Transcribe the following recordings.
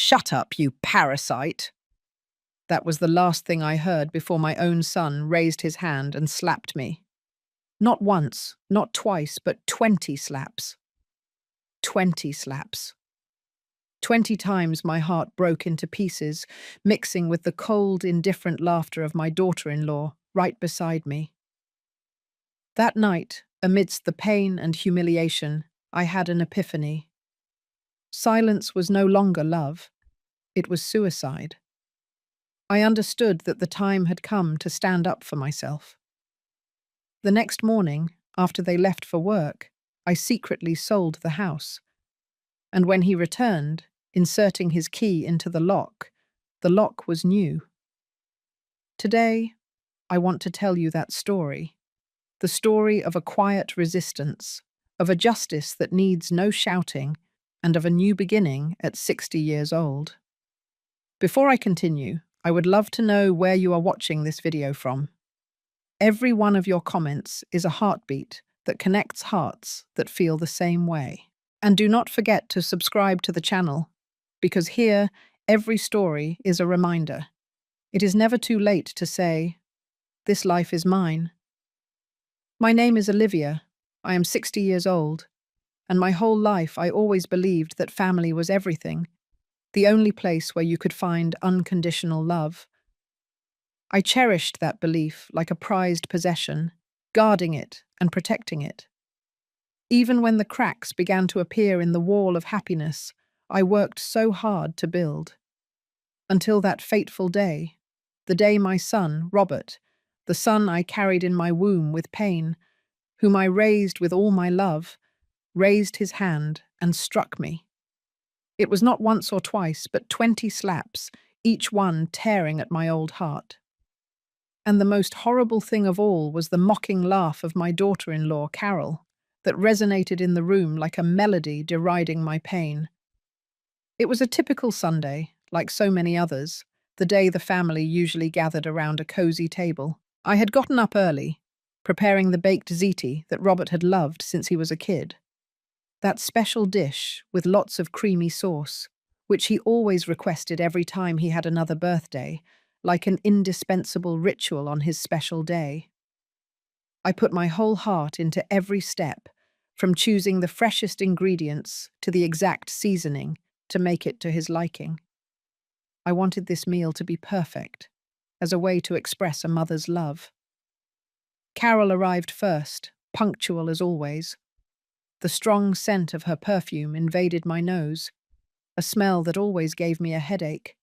Shut up, you parasite! That was the last thing I heard before my own son raised his hand and slapped me. Not once, not twice, but 20 slaps. 20 slaps. 20 times my heart broke into pieces, mixing with the cold, indifferent laughter of my daughter-in-law right beside me. That night, amidst the pain and humiliation, I had an epiphany. Silence was no longer love. It was suicide. I understood that the time had come to stand up for myself. The next morning, after they left for work, I secretly sold the house. And when he returned, inserting his key into the lock was new. Today, I want to tell you that story. The story of a quiet resistance, of a justice that needs no shouting, and of a new beginning at 60 years old. Before I continue, I would love to know where you are watching this video from. Every one of your comments is a heartbeat that connects hearts that feel the same way. And do not forget to subscribe to the channel, because here, every story is a reminder. It is never too late to say, "This life is mine." My name is Olivia. I am 60 years old, and my whole life I always believed that family was everything, the only place where you could find unconditional love. I cherished that belief like a prized possession, guarding it and protecting it. Even when the cracks began to appear in the wall of happiness I worked so hard to build. Until that fateful day, the day my son, Robert, the son I carried in my womb with pain, whom I raised with all my love, raised his hand and struck me. It was not once or twice, but 20 slaps, each one tearing at my old heart. And the most horrible thing of all was the mocking laugh of my daughter-in-law, Carol, that resonated in the room like a melody deriding my pain. It was a typical Sunday, like so many others, the day the family usually gathered around a cozy table. I had gotten up early, preparing the baked ziti that Robert had loved since he was a kid. That special dish with lots of creamy sauce, which he always requested every time he had another birthday, like an indispensable ritual on his special day. I put my whole heart into every step, from choosing the freshest ingredients to the exact seasoning to make it to his liking. I wanted this meal to be perfect, as a way to express a mother's love. Carol arrived first, punctual as always. The strong scent of her perfume invaded my nose, a smell that always gave me a headache.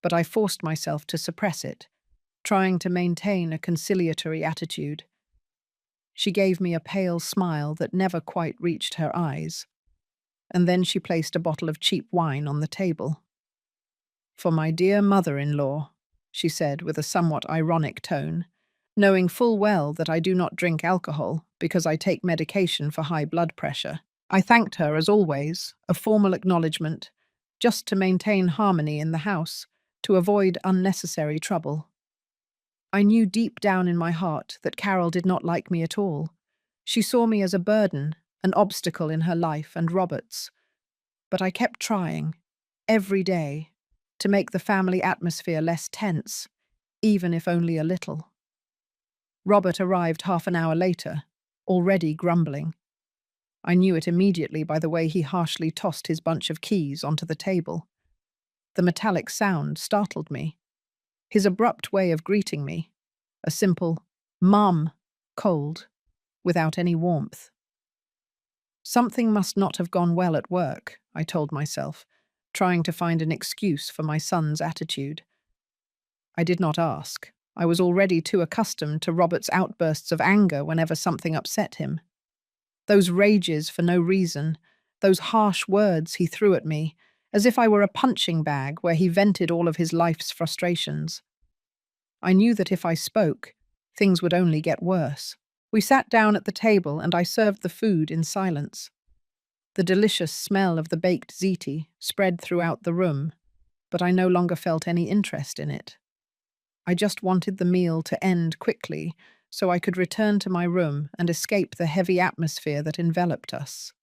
But I forced myself to suppress it, trying to maintain a conciliatory attitude. She gave me a pale smile that never quite reached her eyes, and then she placed a bottle of cheap wine on the table. "For my dear mother-in-law," she said with a somewhat ironic tone, knowing full well that I do not drink alcohol because I take medication for high blood pressure. I thanked her, as always, a formal acknowledgement, just to maintain harmony in the house, to avoid unnecessary trouble. I knew deep down in my heart that Carol did not like me at all. She saw me as a burden, an obstacle in her life and Robert's. But I kept trying, every day, to make the family atmosphere less tense, even if only a little. Robert arrived half an hour later, already grumbling. I knew it immediately by the way he harshly tossed his bunch of keys onto the table. The metallic sound startled me. His abrupt way of greeting me, a simple "Mum," cold, without any warmth. Something must not have gone well at work, I told myself, trying to find an excuse for my son's attitude. I did not ask. I was already too accustomed to Robert's outbursts of anger whenever something upset him. Those rages for no reason, those harsh words he threw at me, as if I were a punching bag where he vented all of his life's frustrations. I knew that if I spoke, things would only get worse. We sat down at the table and I served the food in silence. The delicious smell of the baked ziti spread throughout the room, but I no longer felt any interest in it. I just wanted the meal to end quickly so I could return to my room and escape the heavy atmosphere that enveloped us.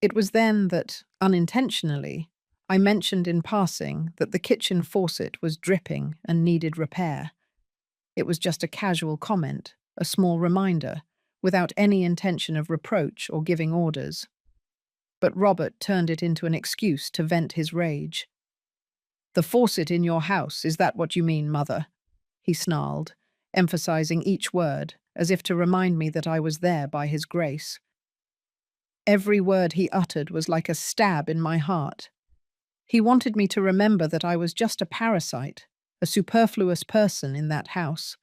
It was then that, unintentionally, I mentioned in passing that the kitchen faucet was dripping and needed repair. It was just a casual comment, a small reminder, without any intention of reproach or giving orders. But Robert turned it into an excuse to vent his rage. "The faucet in your house, is that what you mean, mother?" he snarled, emphasizing each word, as if to remind me that I was there by his grace. Every word he uttered was like a stab in my heart. He wanted me to remember that I was just a parasite, a superfluous person in that house.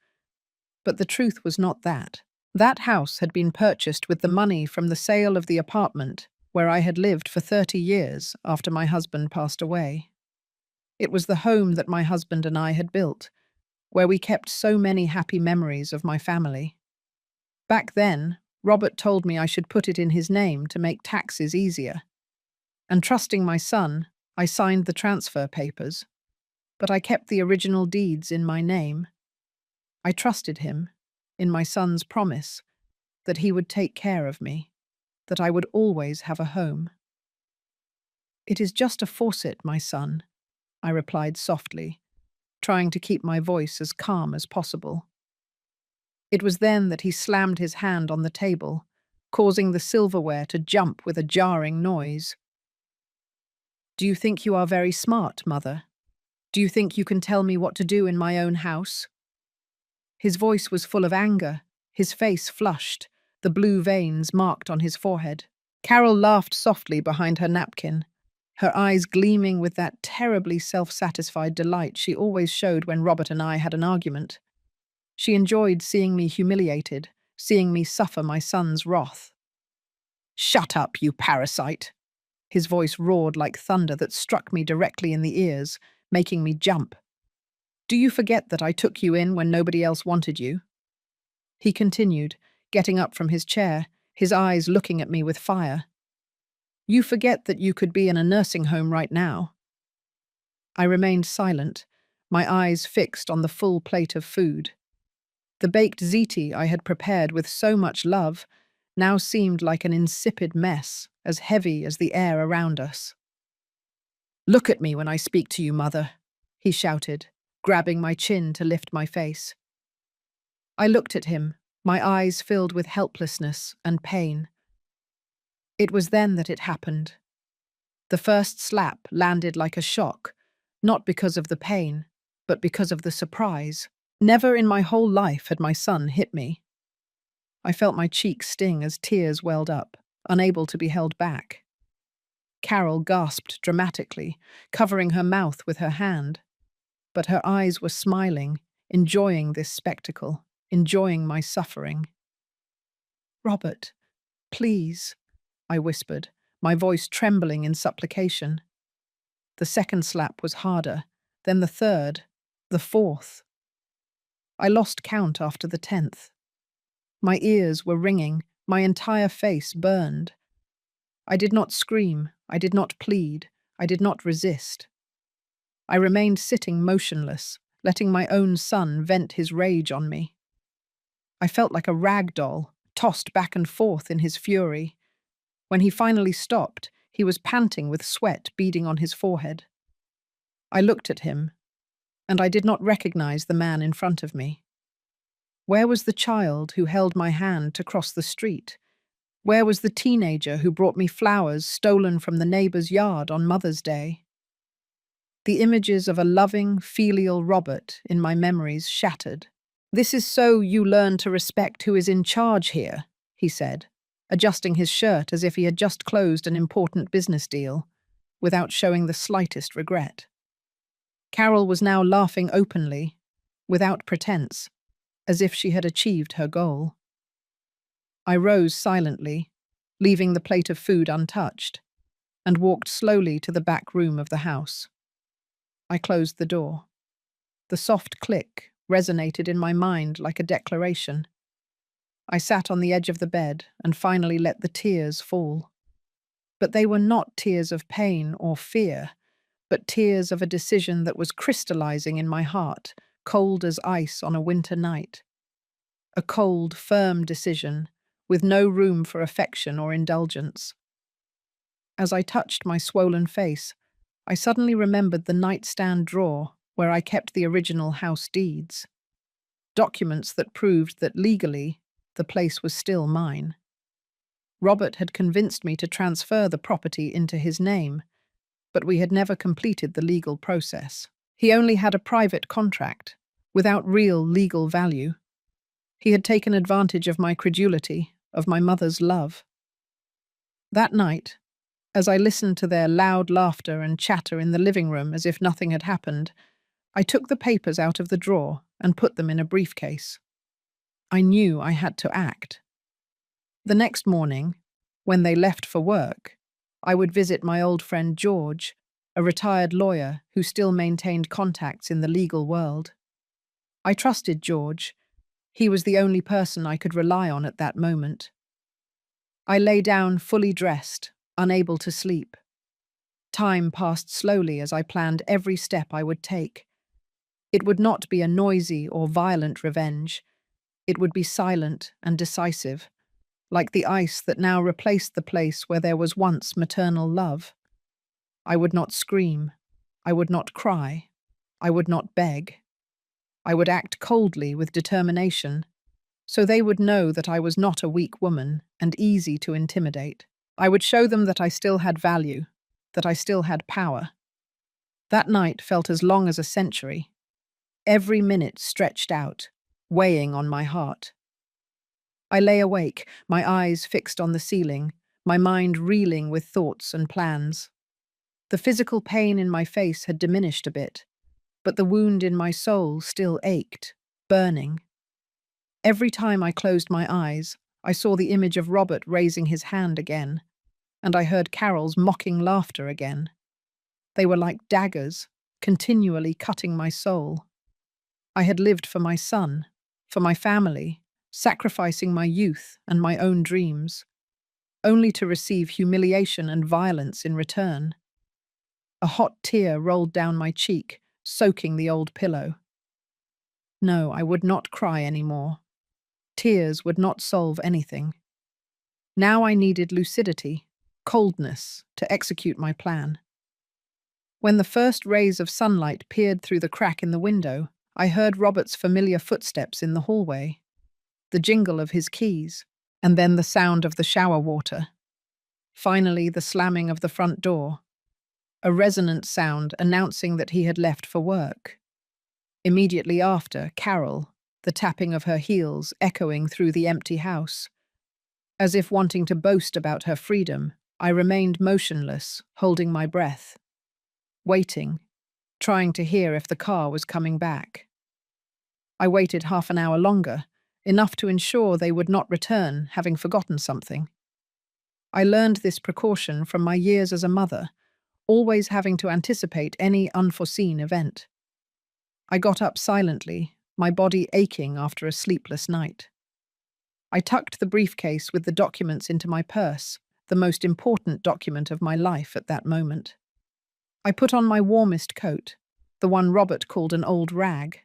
But the truth was not that. That house had been purchased with the money from the sale of the apartment where I had lived for 30 years after my husband passed away. It was the home that my husband and I had built, where we kept so many happy memories of my family. Back then, Robert told me I should put it in his name to make taxes easier. And trusting my son, I signed the transfer papers. But I kept the original deeds in my name. I trusted him, in my son's promise, that he would take care of me, that I would always have a home. "It is just a faucet, my son," I replied softly, trying to keep my voice as calm as possible. It was then that he slammed his hand on the table, causing the silverware to jump with a jarring noise. "Do you think you are very smart, mother? Do you think you can tell me what to do in my own house?" His voice was full of anger, his face flushed, the blue veins marked on his forehead. Carol laughed softly behind her napkin, her eyes gleaming with that terribly self-satisfied delight she always showed when Robert and I had an argument. She enjoyed seeing me humiliated, seeing me suffer my son's wrath. "Shut up, you parasite!" His voice roared like thunder that struck me directly in the ears, making me jump. "Do you forget that I took you in when nobody else wanted you?" He continued, getting up from his chair, his eyes looking at me with fire. "You forget that you could be in a nursing home right now." I remained silent, my eyes fixed on the full plate of food. The baked ziti I had prepared with so much love now seemed like an insipid mess, as heavy as the air around us. "Look at me when I speak to you, mother," he shouted, grabbing my chin to lift my face. I looked at him, my eyes filled with helplessness and pain. It was then that it happened. The first slap landed like a shock, not because of the pain, but because of the surprise. Never in my whole life had my son hit me. I felt my cheeks sting as tears welled up, unable to be held back. Carol gasped dramatically, covering her mouth with her hand. But her eyes were smiling, enjoying this spectacle, enjoying my suffering. "Robert, please," I whispered, my voice trembling in supplication. The second slap was harder, then the third, the fourth. I lost count after the 10th. My ears were ringing, my entire face burned. I did not scream, I did not plead, I did not resist. I remained sitting motionless, letting my own son vent his rage on me. I felt like a rag doll, tossed back and forth in his fury. When he finally stopped, he was panting with sweat beading on his forehead. I looked at him, and I did not recognize the man in front of me. Where was the child who held my hand to cross the street? Where was the teenager who brought me flowers stolen from the neighbor's yard on Mother's Day? The images of a loving, filial Robert in my memories shattered. "This is so you learn to respect who is in charge here," he said, adjusting his shirt as if he had just closed an important business deal, without showing the slightest regret. Carol was now laughing openly, without pretense, as if she had achieved her goal. I rose silently, leaving the plate of food untouched, and walked slowly to the back room of the house. I closed the door. The soft click resonated in my mind like a declaration. I sat on the edge of the bed and finally let the tears fall. But they were not tears of pain or fear, but tears of a decision that was crystallizing in my heart, cold as ice on a winter night. A cold, firm decision, with no room for affection or indulgence. As I touched my swollen face, I suddenly remembered the nightstand drawer where I kept the original house deeds, documents that proved that legally the place was still mine. Robert had convinced me to transfer the property into his name, but we had never completed the legal process. He only had a private contract, without real legal value. He had taken advantage of my credulity, of my mother's love. That night, as I listened to their loud laughter and chatter in the living room as if nothing had happened, I took the papers out of the drawer and put them in a briefcase. I knew I had to act. The next morning, when they left for work, I would visit my old friend George, a retired lawyer who still maintained contacts in the legal world. I trusted George. He was the only person I could rely on at that moment. I lay down fully dressed, unable to sleep. Time passed slowly as I planned every step I would take. It would not be a noisy or violent revenge. It would be silent and decisive, like the ice that now replaced the place where there was once maternal love. I would not scream. I would not cry. I would not beg. I would act coldly with determination, so they would know that I was not a weak woman and easy to intimidate. I would show them that I still had value, that I still had power. That night felt as long as a century. Every minute stretched out, weighing on my heart. I lay awake, my eyes fixed on the ceiling, my mind reeling with thoughts and plans. The physical pain in my face had diminished a bit, but the wound in my soul still ached, burning. Every time I closed my eyes, I saw the image of Robert raising his hand again, and I heard Carol's mocking laughter again. They were like daggers, continually cutting my soul. I had lived for my son, for my family, sacrificing my youth and my own dreams, only to receive humiliation and violence in return. A hot tear rolled down my cheek, soaking the old pillow. No, I would not cry anymore. Tears would not solve anything. Now I needed lucidity, coldness, to execute my plan. When the first rays of sunlight peered through the crack in the window, I heard Robert's familiar footsteps in the hallway, the jingle of his keys, and then the sound of the shower water. Finally, the slamming of the front door, a resonant sound announcing that he had left for work. Immediately after, Carol, the tapping of her heels echoing through the empty house. As if wanting to boast about her freedom, I remained motionless, holding my breath, waiting, trying to hear if the car was coming back. I waited half an hour longer, enough to ensure they would not return, having forgotten something. I learned this precaution from my years as a mother, always having to anticipate any unforeseen event. I got up silently, my body aching after a sleepless night. I tucked the briefcase with the documents into my purse, the most important document of my life at that moment. I put on my warmest coat, the one Robert called an old rag.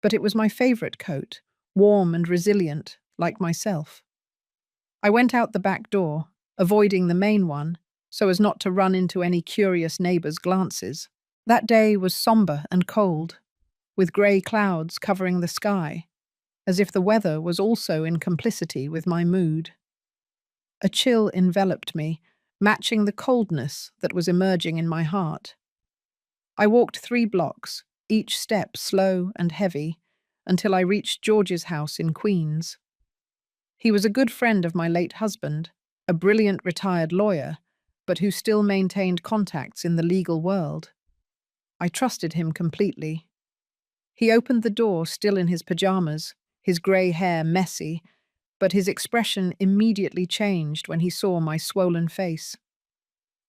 But it was my favorite coat, warm and resilient, like myself. I went out the back door, avoiding the main one, so as not to run into any curious neighbors' glances. That day was somber and cold, with grey clouds covering the sky, as if the weather was also in complicity with my mood. A chill enveloped me, matching the coldness that was emerging in my heart. I walked 3 blocks, each step slow and heavy, until I reached George's house in Queens. He was a good friend of my late husband, a brilliant retired lawyer, but who still maintained contacts in the legal world. I trusted him completely. He opened the door still in his pajamas, his grey hair messy, but his expression immediately changed when he saw my swollen face.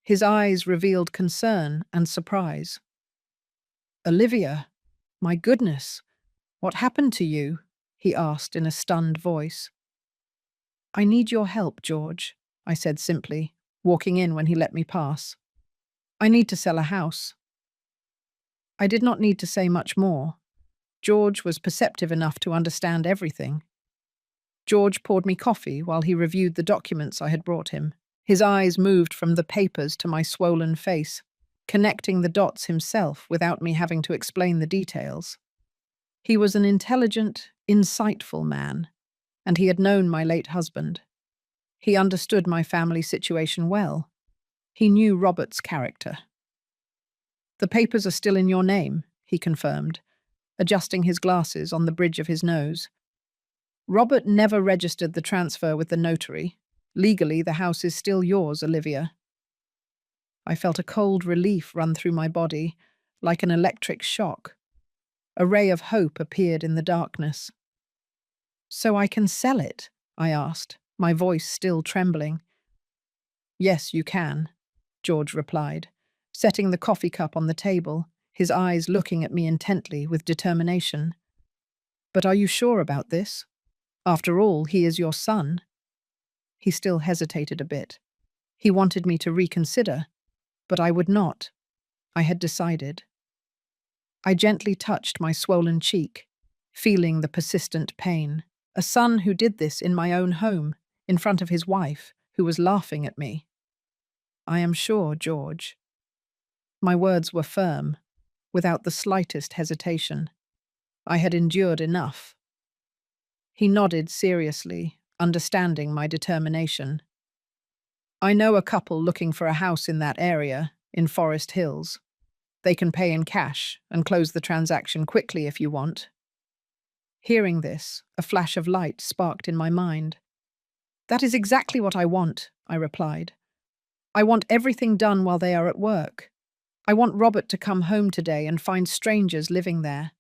His eyes revealed concern and surprise. "Olivia, my goodness, what happened to you?" he asked in a stunned voice. "I need your help, George," I said simply, walking in when he let me pass. "I need to sell a house." I did not need to say much more. George was perceptive enough to understand everything. George poured me coffee while he reviewed the documents I had brought him. His eyes moved from the papers to my swollen face. connecting the dots himself without me having to explain the details. He was an intelligent, insightful man, and he had known my late husband. He understood my family situation well. He knew Robert's character. "The papers are still in your name," he confirmed, adjusting his glasses on the bridge of his nose. "Robert never registered the transfer with the notary. Legally, the house is still yours, Olivia." I felt a cold relief run through my body, like an electric shock. A ray of hope appeared in the darkness. "So I can sell it?" I asked, my voice still trembling. "Yes, you can," George replied, setting the coffee cup on the table, his eyes looking at me intently with determination. "But are you sure about this? After all, he is your son." He still hesitated a bit. He wanted me to reconsider, but I would not. I had decided. I gently touched my swollen cheek, feeling the persistent pain. A son who did this in my own home, in front of his wife, who was laughing at me. "I am sure, George." My words were firm, without the slightest hesitation. I had endured enough. He nodded seriously, understanding my determination. "I know a couple looking for a house in that area, in Forest Hills. They can pay in cash and close the transaction quickly if you want." Hearing this, a flash of light sparked in my mind. "That is exactly what I want," I replied. "I want everything done while they are at work. I want Robert to come home today and find strangers living there."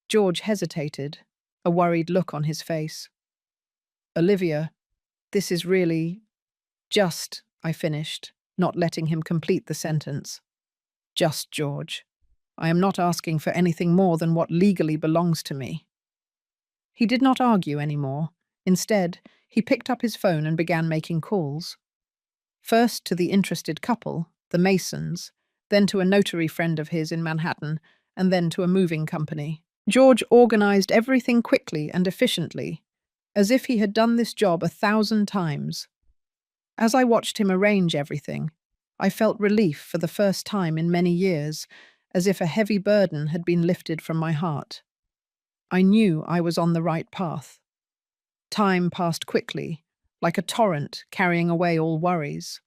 George hesitated, a worried look on his face. "Olivia, this is really just," I finished, not letting him complete the sentence. "Just, George. I am not asking for anything more than what legally belongs to me." He did not argue anymore. Instead, he picked up his phone and began making calls. First to the interested couple, the Masons, then to a notary friend of his in Manhattan, and then to a moving company. George organized everything quickly and efficiently, as if he had done this job 1,000 times. As I watched him arrange everything, I felt relief for the first time in many years, as if a heavy burden had been lifted from my heart. I knew I was on the right path. Time passed quickly, like a torrent carrying away all worries.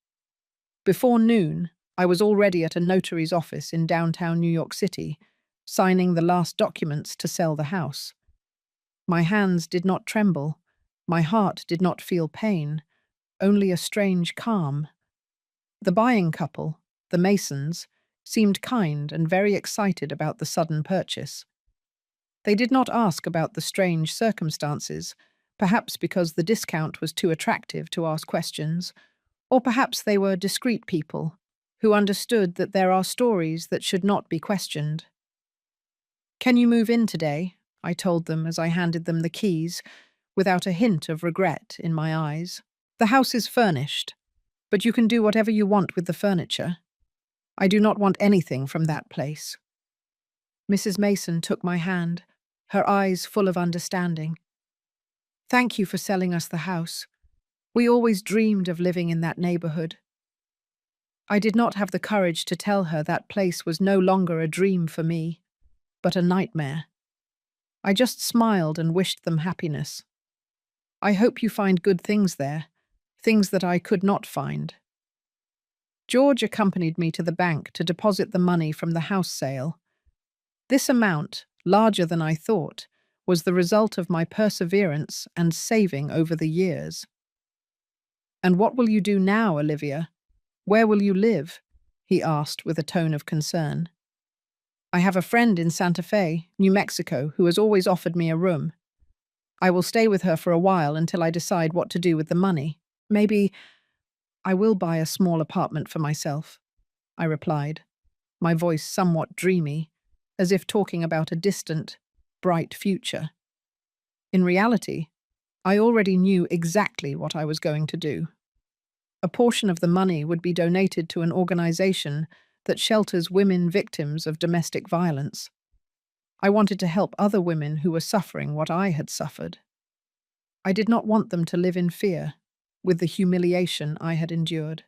Before noon, I was already at a notary's office in downtown New York City, signing the last documents to sell the house. My hands did not tremble, my heart did not feel pain, only a strange calm. The buying couple, the Masons, seemed kind and very excited about the sudden purchase. They did not ask about the strange circumstances, perhaps because the discount was too attractive to ask questions, or perhaps they were discreet people who understood that there are stories that should not be questioned. "Can you move in today?" I told them as I handed them the keys, without a hint of regret in my eyes. "The house is furnished, but you can do whatever you want with the furniture. I do not want anything from that place." Mrs. Mason took my hand, her eyes full of understanding. "Thank you for selling us the house. We always dreamed of living in that neighborhood." I did not have the courage to tell her that place was no longer a dream for me, but a nightmare. I just smiled and wished them happiness. "I hope you find good things there, things that I could not find." George accompanied me to the bank to deposit the money from the house sale. This amount, larger than I thought, was the result of my perseverance and saving over the years. "And what will you do now, Olivia? Where will you live?" he asked with a tone of concern. "I have a friend in Santa Fe, New Mexico, who has always offered me a room. I will stay with her for a while until I decide what to do with the money. Maybe I will buy a small apartment for myself," I replied, my voice somewhat dreamy, as if talking about a distant, bright future. In reality, I already knew exactly what I was going to do. A portion of the money would be donated to an organization that shelters women victims of domestic violence. I wanted to help other women who were suffering what I had suffered. I did not want them to live in fear, with the humiliation I had endured.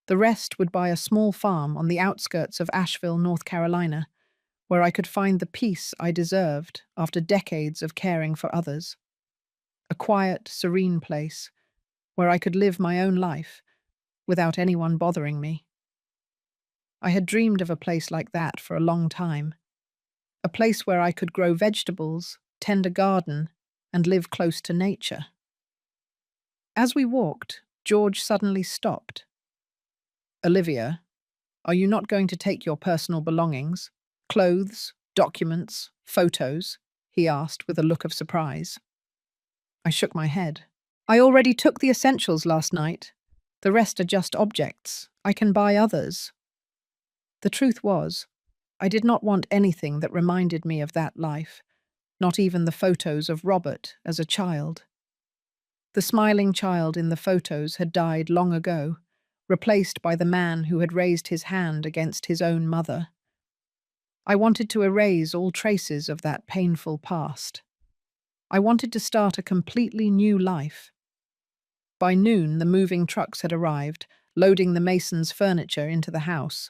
The rest would buy a small farm on the outskirts of Asheville, North Carolina, where I could find the peace I deserved after decades of caring for others. A quiet, serene place where I could live my own life without anyone bothering me. I had dreamed of a place like that for a long time, a place where I could grow vegetables, tend a garden, and live close to nature. As we walked, George suddenly stopped. "Olivia, are you not going to take your personal belongings? Clothes, documents, photos?" he asked with a look of surprise. I shook my head. "I already took the essentials last night. The rest are just objects. I can buy others." The truth was, I did not want anything that reminded me of that life, not even the photos of Robert as a child. The smiling child in the photos had died long ago, replaced by the man who had raised his hand against his own mother. I wanted to erase all traces of that painful past. I wanted to start a completely new life. By noon, the moving trucks had arrived, loading the masons' furniture into the house.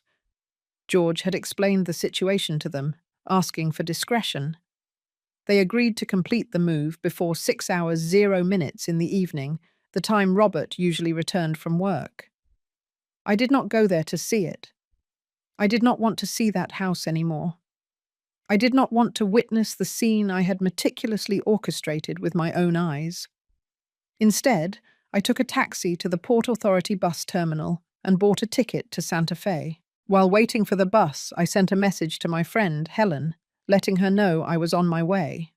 George had explained the situation to them, asking for discretion. They agreed to complete the move before 6 hours 0 minutes in the evening, the time Robert usually returned from work. I did not go there to see it. I did not want to see that house anymore. I did not want to witness the scene I had meticulously orchestrated with my own eyes. Instead, I took a taxi to the Port Authority bus terminal and bought a ticket to Santa Fe. While waiting for the bus, I sent a message to my friend, Helen, letting her know I was on my way.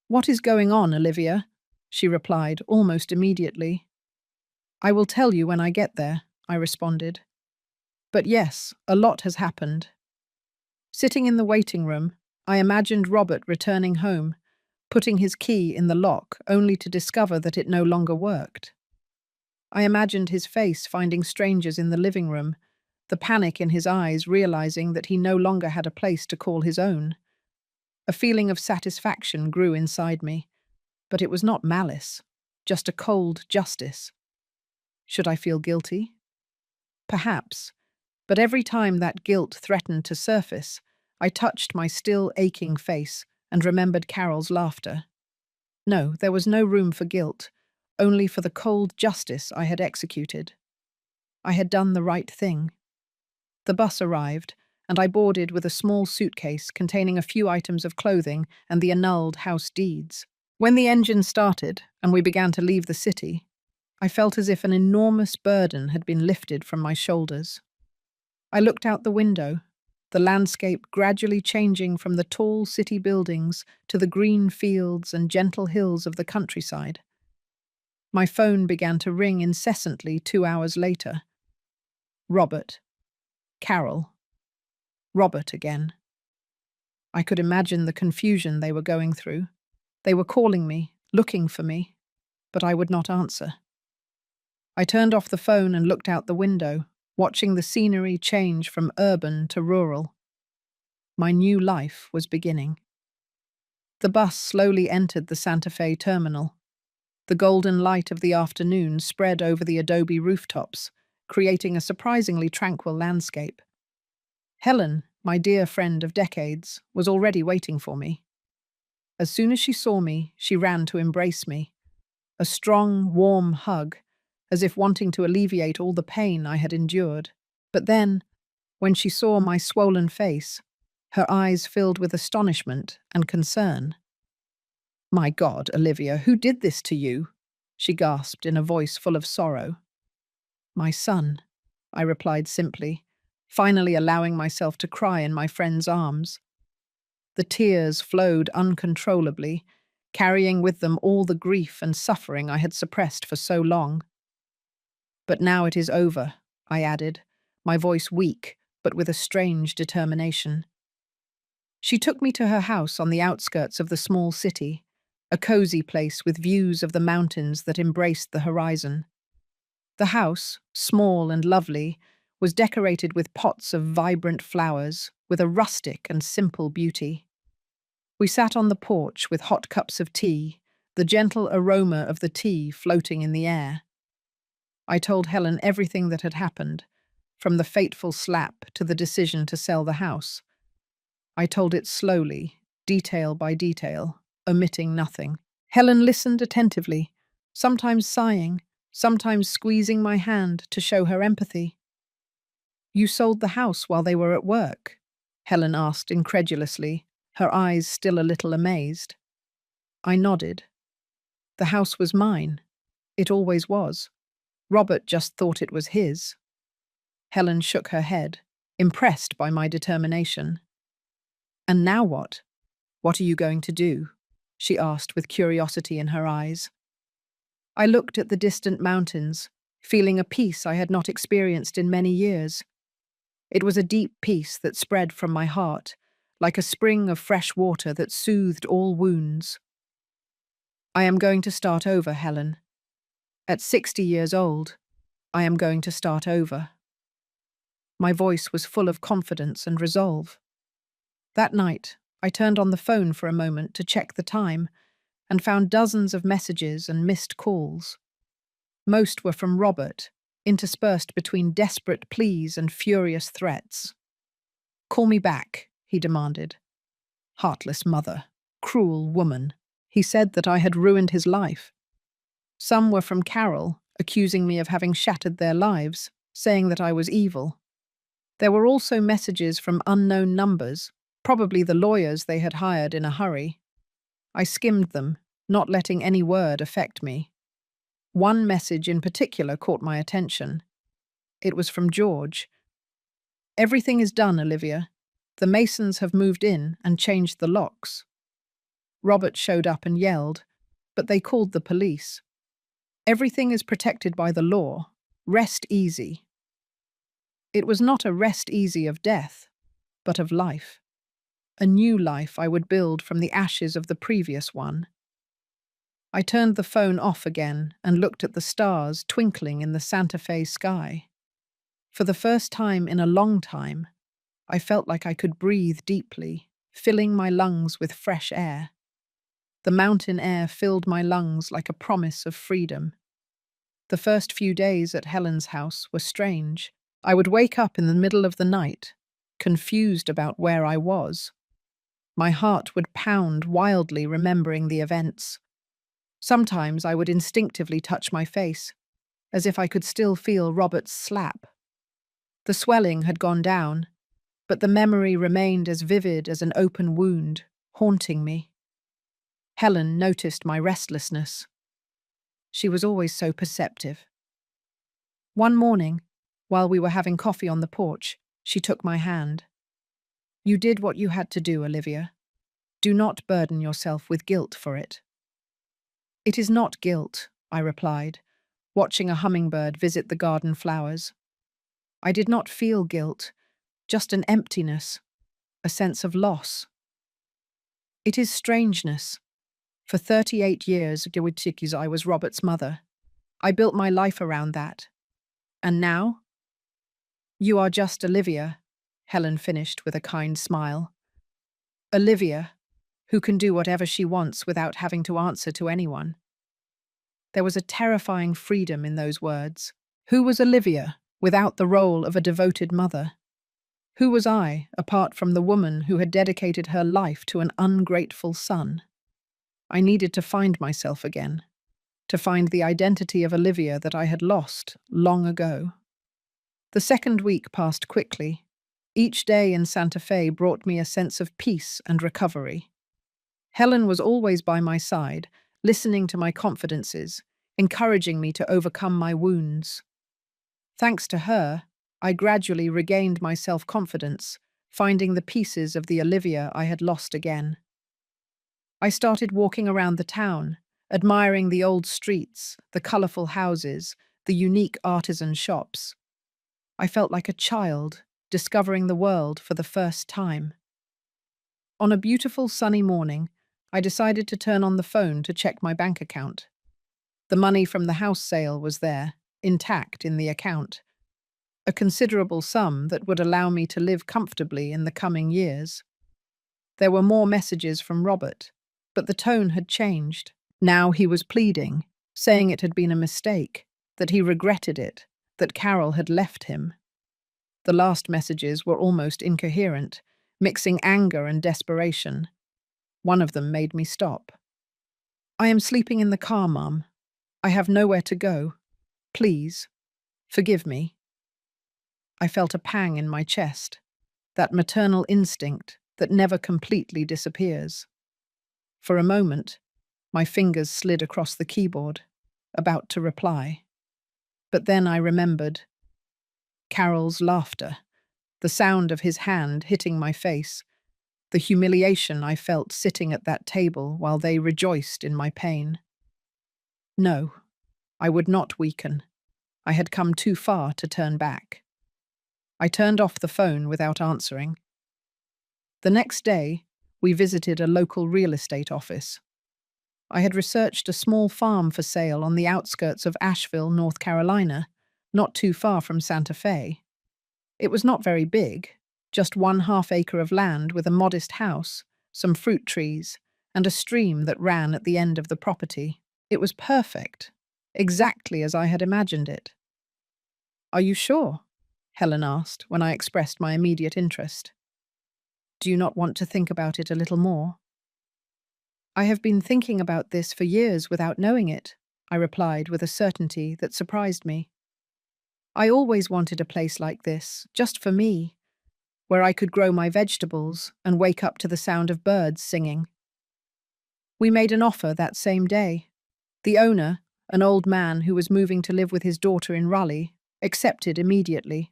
"What is going on, Olivia?" she replied almost immediately. "I will tell you when I get there," I responded. But yes, a lot has happened. Sitting in the waiting room, I imagined Robert returning home, putting his key in the lock only to discover that it no longer worked. I imagined his face finding strangers in the living room, the panic in his eyes realizing that he no longer had a place to call his own. A feeling of satisfaction grew inside me, but it was not malice, just a cold justice. Should I feel guilty? Perhaps, but every time that guilt threatened to surface, I touched my still aching face and remembered Carol's laughter. No, there was no room for guilt, only for the cold justice I had executed. I had done the right thing. The bus arrived, and I boarded with a small suitcase containing a few items of clothing and the annulled house deeds. When the engine started and we began to leave the city, I felt as if an enormous burden had been lifted from my shoulders. I looked out the window, the landscape gradually changing from the tall city buildings to the green fields and gentle hills of the countryside. My phone began to ring incessantly 2 hours later. Robert. Carol. Robert again. I could imagine the confusion they were going through. They were calling me, looking for me, but I would not answer. I turned off the phone and looked out the window, watching the scenery change from urban to rural. My new life was beginning. The bus slowly entered the Santa Fe terminal. The golden light of the afternoon spread over the adobe rooftops, creating a surprisingly tranquil landscape. Helen, my dear friend of decades, was already waiting for me. As soon as she saw me, she ran to embrace me. A strong, warm hug, as if wanting to alleviate all the pain I had endured. But then, when she saw my swollen face, her eyes filled with astonishment and concern. "My God, Olivia, who did this to you?" she gasped in a voice full of sorrow. "My son," I replied simply, finally allowing myself to cry in my friend's arms. The tears flowed uncontrollably, carrying with them all the grief and suffering I had suppressed for so long. "But now it is over," I added, my voice weak, but with a strange determination. She took me to her house on the outskirts of the small city, a cozy place with views of the mountains that embraced the horizon. The house, small and lovely, was decorated with pots of vibrant flowers, with a rustic and simple beauty. We sat on the porch with hot cups of tea, the gentle aroma of the tea floating in the air. I told Helen everything that had happened, from the fateful slap to the decision to sell the house. I told it slowly, detail by detail, omitting nothing. Helen listened attentively, sometimes sighing, sometimes squeezing my hand to show her empathy. "You sold the house while they were at work?" Helen asked incredulously, her eyes still a little amazed. I nodded. The house was mine. It always was. Robert just thought it was his. Helen shook her head, impressed by my determination. "And now what? What are you going to do?" she asked with curiosity in her eyes. I looked at the distant mountains, feeling a peace I had not experienced in many years. It was a deep peace that spread from my heart, like a spring of fresh water that soothed all wounds. "I am going to start over, Helen. At 60 years old, I am going to start over." My voice was full of confidence and resolve. That night, I turned on the phone for a moment to check the time and found dozens of messages and missed calls. Most were from Robert, interspersed between desperate pleas and furious threats. "Call me back," he demanded. Heartless mother, cruel woman. He said that I had ruined his life. Some were from Carol, accusing me of having shattered their lives, saying that I was evil. There were also messages from unknown numbers, probably the lawyers they had hired in a hurry. I skimmed them, not letting any word affect me. One message in particular caught my attention. It was from George. "Everything is done, Olivia. The masons have moved in and changed the locks." Robert showed up and yelled, but they called the police. "Everything is protected by the law. Rest easy." It was not a rest easy of death, but of life. A new life I would build from the ashes of the previous one. I turned the phone off again and looked at the stars twinkling in the Santa Fe sky. For the first time in a long time, I felt like I could breathe deeply, filling my lungs with fresh air. The mountain air filled my lungs like a promise of freedom. The first few days at Helen's house were strange. I would wake up in the middle of the night, confused about where I was. My heart would pound wildly remembering the events. Sometimes I would instinctively touch my face, as if I could still feel Robert's slap. The swelling had gone down, but the memory remained as vivid as an open wound, haunting me. Helen noticed my restlessness. She was always so perceptive. One morning, while we were having coffee on the porch, she took my hand. "You did what you had to do, Olivia. Do not burden yourself with guilt for it." "It is not guilt," I replied, watching a hummingbird visit the garden flowers. I did not feel guilt, just an emptiness, a sense of loss. "It is strangeness. For 38 years, I was Robert's mother. I built my life around that. And now? You are just Olivia," Helen finished with a kind smile. "Olivia, who can do whatever she wants without having to answer to anyone." There was a terrifying freedom in those words. Who was Olivia without the role of a devoted mother? Who was I, apart from the woman who had dedicated her life to an ungrateful son? I needed to find myself again, to find the identity of Olivia that I had lost long ago. The second week passed quickly. Each day in Santa Fe brought me a sense of peace and recovery. Helen was always by my side, listening to my confidences, encouraging me to overcome my wounds. Thanks to her, I gradually regained my self-confidence, finding the pieces of the Olivia I had lost again. I started walking around the town, admiring the old streets, the colorful houses, the unique artisan shops. I felt like a child, discovering the world for the first time. On a beautiful sunny morning, I decided to turn on the phone to check my bank account. The money from the house sale was there, intact in the account. A considerable sum that would allow me to live comfortably in the coming years. There were more messages from Robert, but the tone had changed. Now he was pleading, saying it had been a mistake. that he regretted it, that Carol had left him. The last messages were almost incoherent, mixing anger and desperation. One of them made me stop. "I am sleeping in the car, Mum. I have nowhere to go. Please, forgive me." I felt a pang in my chest, that maternal instinct that never completely disappears. For a moment, my fingers slid across the keyboard, about to reply. But then I remembered Carol's laughter, the sound of his hand hitting my face, the humiliation I felt sitting at that table while they rejoiced in my pain. No, I would not weaken. I had come too far to turn back. I turned off the phone without answering. The next day, we visited a local real estate office. I had researched a small farm for sale on the outskirts of Asheville, North Carolina, not too far from Santa Fe. It was not very big, just 1/2 acre of land with a modest house, some fruit trees, and a stream that ran at the end of the property. It was perfect, exactly as I had imagined it. "Are you sure?" Helen asked when I expressed my immediate interest. "Do you not want to think about it a little more?" "I have been thinking about this for years without knowing it," I replied with a certainty that surprised me. "I always wanted a place like this, just for me, where I could grow my vegetables and wake up to the sound of birds singing." We made an offer that same day. The owner, an old man who was moving to live with his daughter in Raleigh, accepted immediately.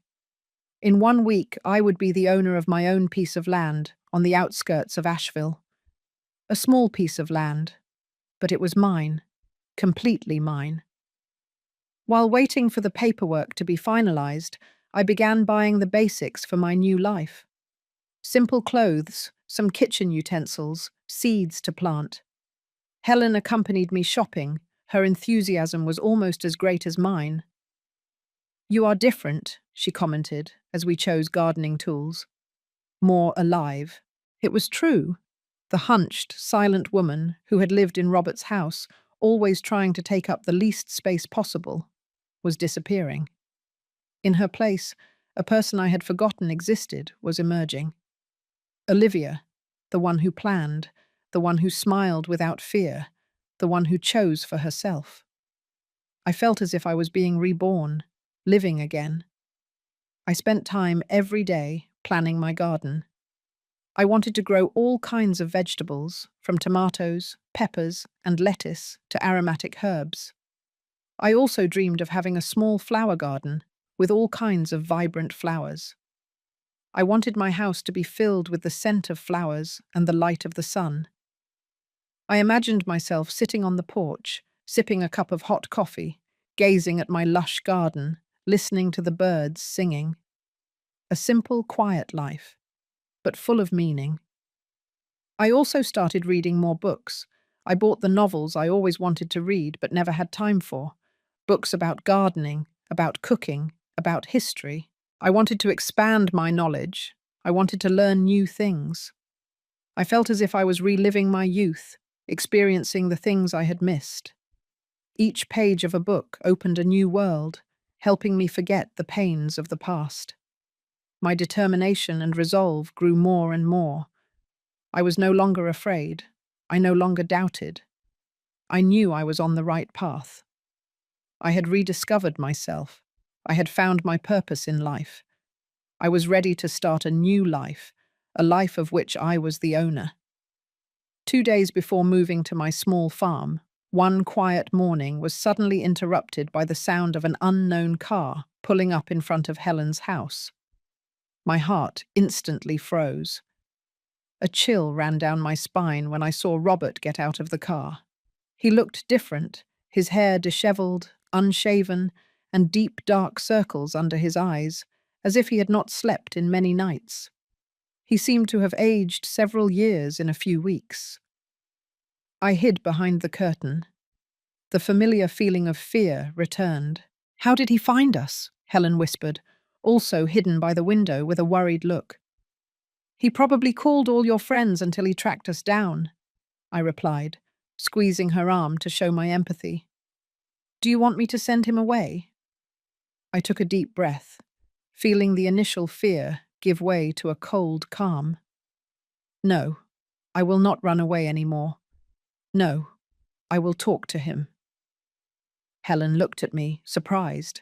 In 1 week, I would be the owner of my own piece of land on the outskirts of Asheville. A small piece of land, but it was mine, completely mine. While waiting for the paperwork to be finalized, I began buying the basics for my new life. Simple clothes, some kitchen utensils, seeds to plant. Helen accompanied me shopping. Her enthusiasm was almost as great as mine. "You are different," she commented as we chose gardening tools. "More alive." It was true. The hunched, silent woman who had lived in Robert's house, always trying to take up the least space possible, was disappearing. In her place, a person I had forgotten existed was emerging. Olivia, the one who planned, the one who smiled without fear, the one who chose for herself. I felt as if I was being reborn, living again. I spent time every day planning my garden. I wanted to grow all kinds of vegetables, from tomatoes, peppers, and lettuce to aromatic herbs. I also dreamed of having a small flower garden with all kinds of vibrant flowers. I wanted my house to be filled with the scent of flowers and the light of the sun. I imagined myself sitting on the porch, sipping a cup of hot coffee, gazing at my lush garden, listening to the birds singing. A simple, quiet life, but full of meaning. I also started reading more books. I bought the novels I always wanted to read but never had time for. Books about gardening, about cooking, about history. I wanted to expand my knowledge. I wanted to learn new things. I felt as if I was reliving my youth, experiencing the things I had missed. Each page of a book opened a new world, helping me forget the pains of the past. My determination and resolve grew more and more. I was no longer afraid. I no longer doubted. I knew I was on the right path. I had rediscovered myself. I had found my purpose in life. I was ready to start a new life, a life of which I was the owner. 2 days before moving to my small farm, one quiet morning was suddenly interrupted by the sound of an unknown car pulling up in front of Helen's house. My heart instantly froze. A chill ran down my spine when I saw Robert get out of the car. He looked different, his hair disheveled, unshaven, and deep dark circles under his eyes, as if he had not slept in many nights. He seemed to have aged several years in a few weeks. I hid behind the curtain. The familiar feeling of fear returned. "How did he find us?" Helen whispered, also hidden by the window with a worried look. "He probably called all your friends until he tracked us down," I replied, squeezing her arm to show my empathy. Do you want me to send him away? I took a deep breath, feeling the initial fear give way to a cold calm. No, I will not run away anymore. No, I will talk to him. Helen looked at me, surprised.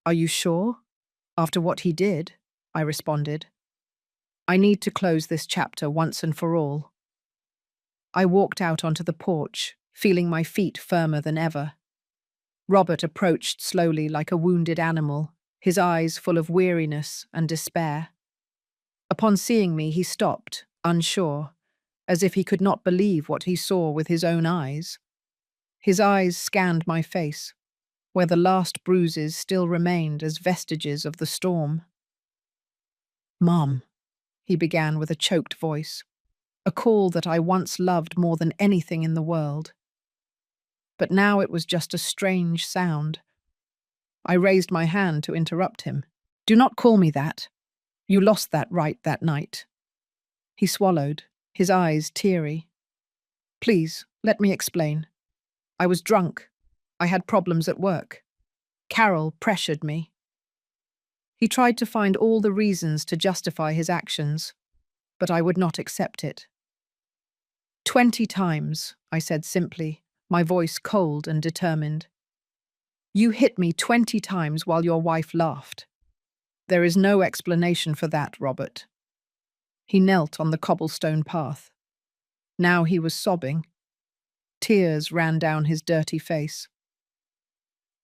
Are you sure? After what he did, I responded. I need to close this chapter once and for all. I walked out onto the porch, feeling my feet firmer than ever. Robert approached slowly like a wounded animal, his eyes full of weariness and despair. Upon seeing me, he stopped, unsure, as if he could not believe what he saw with his own eyes. His eyes scanned my face, where the last bruises still remained as vestiges of the storm. Mom, he began with a choked voice, a call that I once loved more than anything in the world. But now it was just a strange sound. I raised my hand to interrupt him. Do not call me that. You lost that right that night. He swallowed, his eyes teary. Please, let me explain. I was drunk. I had problems at work. Carol pressured me. He tried to find all the reasons to justify his actions, but I would not accept it. 20 times, I said simply, my voice cold and determined. You hit me 20 times while your wife laughed. There is no explanation for that, Robert. He knelt on the cobblestone path. Now he was sobbing. Tears ran down his dirty face.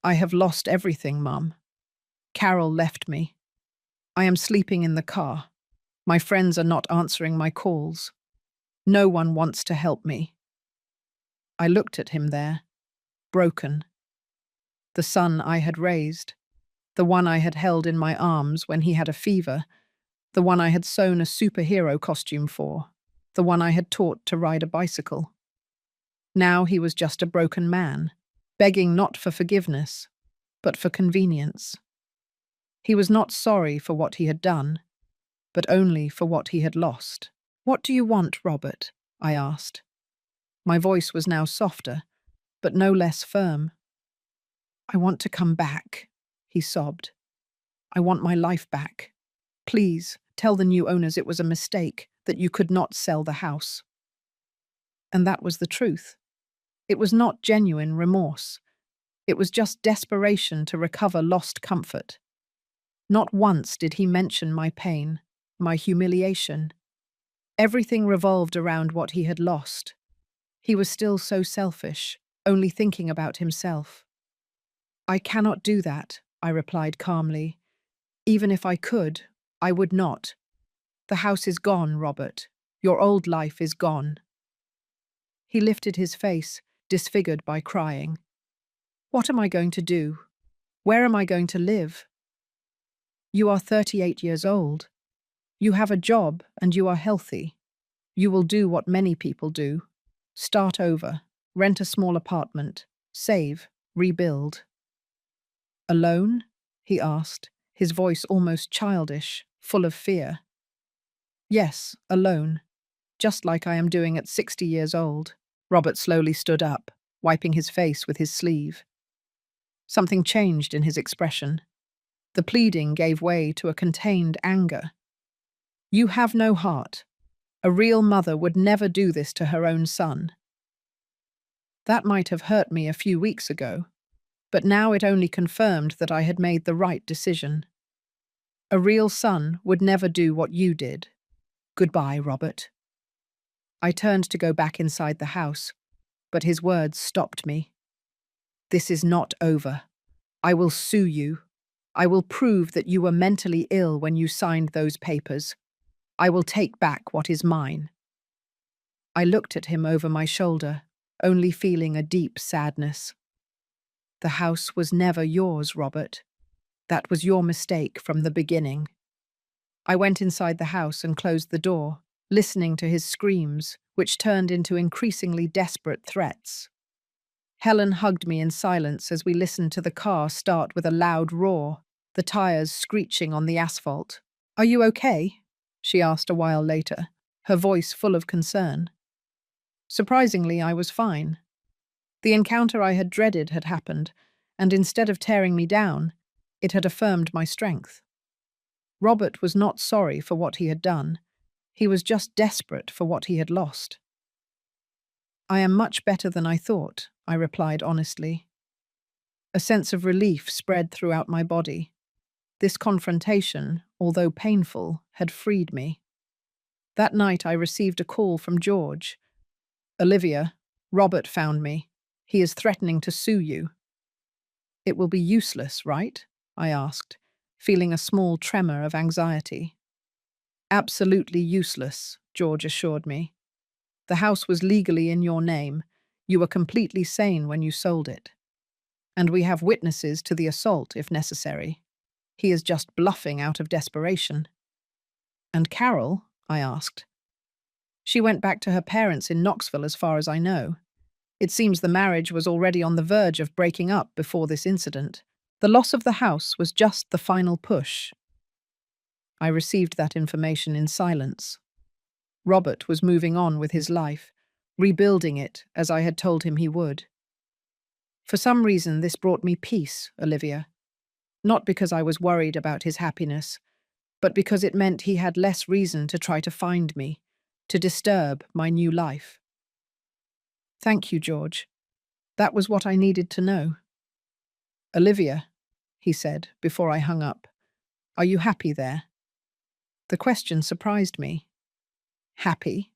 I have lost everything, Mum. Carol left me. I am sleeping in the car. My friends are not answering my calls. No one wants to help me. I looked at him there, broken. The son I had raised, the one I had held in my arms when he had a fever, the one I had sewn a superhero costume for, the one I had taught to ride a bicycle. Now he was just a broken man, begging not for forgiveness, but for convenience. He was not sorry for what he had done, but only for what he had lost. What do you want, Robert? I asked. My voice was now softer, but no less firm. I want to come back, he sobbed. I want my life back. Please, tell the new owners it was a mistake, that you could not sell the house. And that was the truth. It was not genuine remorse. It was just desperation to recover lost comfort. Not once did he mention my pain, my humiliation. Everything revolved around what he had lost. He was still so selfish, only thinking about himself. I cannot do that, I replied calmly. Even if I could, I would not. The house is gone, Robert. Your old life is gone. He lifted his face, disfigured by crying. What am I going to do? Where am I going to live? You are 38 years old. You have a job and you are healthy. You will do what many people do. Start over, rent a small apartment, save, rebuild. Alone? He asked, his voice almost childish, full of fear. Yes, alone. Just like I am doing at 60 years old. Robert slowly stood up, wiping his face with his sleeve. Something changed in his expression. The pleading gave way to a contained anger. You have no heart. A real mother would never do this to her own son. That might have hurt me a few weeks ago, but now it only confirmed that I had made the right decision. A real son would never do what you did. Goodbye, Robert. I turned to go back inside the house, but his words stopped me. This is not over. I will sue you. I will prove that you were mentally ill when you signed those papers. I will take back what is mine. I looked at him over my shoulder, only feeling a deep sadness. The house was never yours, Robert. That was your mistake from the beginning. I went inside the house and closed the door, listening to his screams, which turned into increasingly desperate threats. Helen hugged me in silence as we listened to the car start with a loud roar, the tires screeching on the asphalt. Are you okay? She asked a while later, her voice full of concern. Surprisingly, I was fine. The encounter I had dreaded had happened, and instead of tearing me down, it had affirmed my strength. Robert was not sorry for what he had done. He was just desperate for what he had lost. "I am much better than I thought," I replied honestly. A sense of relief spread throughout my body. This confrontation, although painful, had freed me. That night I received a call from George. "Olivia, Robert found me. He is threatening to sue you." "It will be useless, right?" I asked, feeling a small tremor of anxiety. "Absolutely useless," George assured me. "The house was legally in your name. You were completely sane when you sold it. And we have witnesses to the assault if necessary. He is just bluffing out of desperation." "And Carol?" I asked. "She went back to her parents in Knoxville as far as I know. It seems the marriage was already on the verge of breaking up before this incident. The loss of the house was just the final push." I received that information in silence. Robert was moving on with his life, rebuilding it as I had told him he would. For some reason, this brought me peace, Olivia. Not because I was worried about his happiness, but because it meant he had less reason to try to find me, to disturb my new life. "Thank you, George. That was what I needed to know." "Olivia," he said before I hung up, "are you happy there?" The question surprised me. Happy?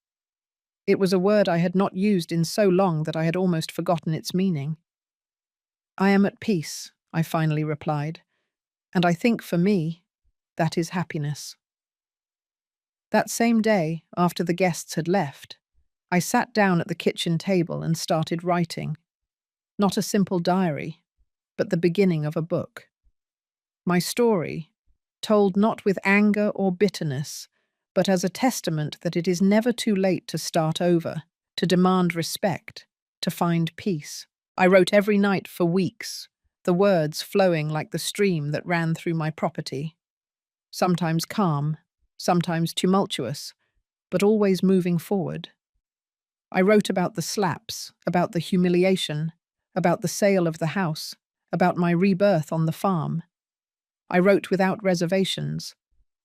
It was a word I had not used in so long that I had almost forgotten its meaning. "I am at peace," I finally replied, "and I think for me, that is happiness." That same day, after the guests had left, I sat down at the kitchen table and started writing. Not a simple diary, but the beginning of a book. My story, told not with anger or bitterness, but as a testament that it is never too late to start over, to demand respect, to find peace. I wrote every night for weeks, the words flowing like the stream that ran through my property. Sometimes calm, sometimes tumultuous, but always moving forward. I wrote about the slaps, about the humiliation, about the sale of the house, about my rebirth on the farm. I wrote without reservations,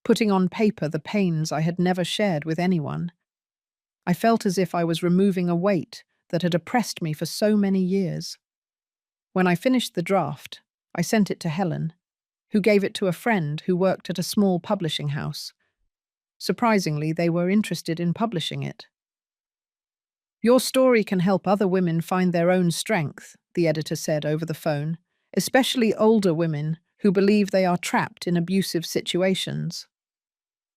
putting on paper the pains I had never shared with anyone. I felt as if I was removing a weight that had oppressed me for so many years. When I finished the draft, I sent it to Helen, who gave it to a friend who worked at a small publishing house. Surprisingly, they were interested in publishing it. "Your story can help other women find their own strength," the editor said over the phone, "especially older women who believe they are trapped in abusive situations."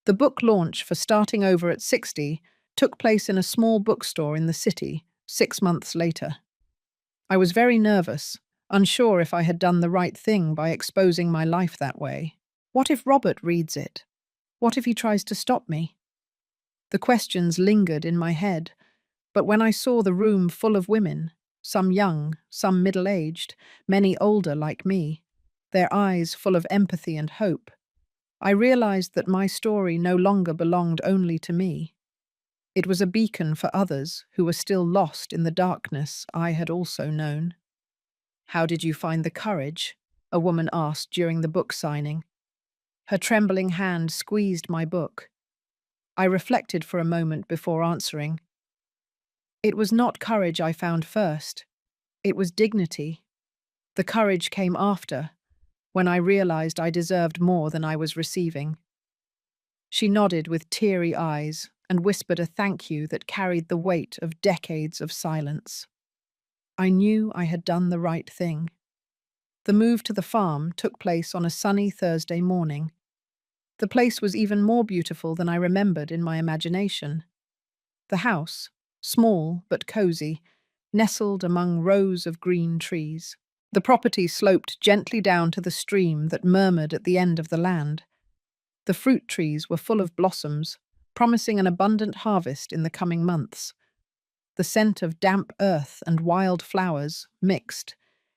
The book launch for Starting Over at 60 took place in a small bookstore in the city 6 months later. I was very nervous, unsure if I had done the right thing by exposing my life that way. What if Robert reads it? What if he tries to stop me? The questions lingered in my head, but when I saw the room full of women, some young, some middle-aged, many older like me, their eyes full of empathy and hope, I realized that my story no longer belonged only to me. It was a beacon for others who were still lost in the darkness I had also known. "How did you find the courage?" a woman asked during the book signing. Her trembling hand squeezed my book. I reflected for a moment before answering. It was not courage I found first. It was dignity. The courage came after, when I realized I deserved more than I was receiving. She nodded with teary eyes and whispered a thank you that carried the weight of decades of silence. I knew I had done the right thing. The move to the farm took place on a sunny Thursday morning. The place was even more beautiful than I remembered in my imagination. The house, small but cozy, nestled among rows of green trees. The property sloped gently down to the stream that murmured at the end of the land. The fruit trees were full of blossoms, promising an abundant harvest in the coming months. The scent of damp earth and wild flowers mixed,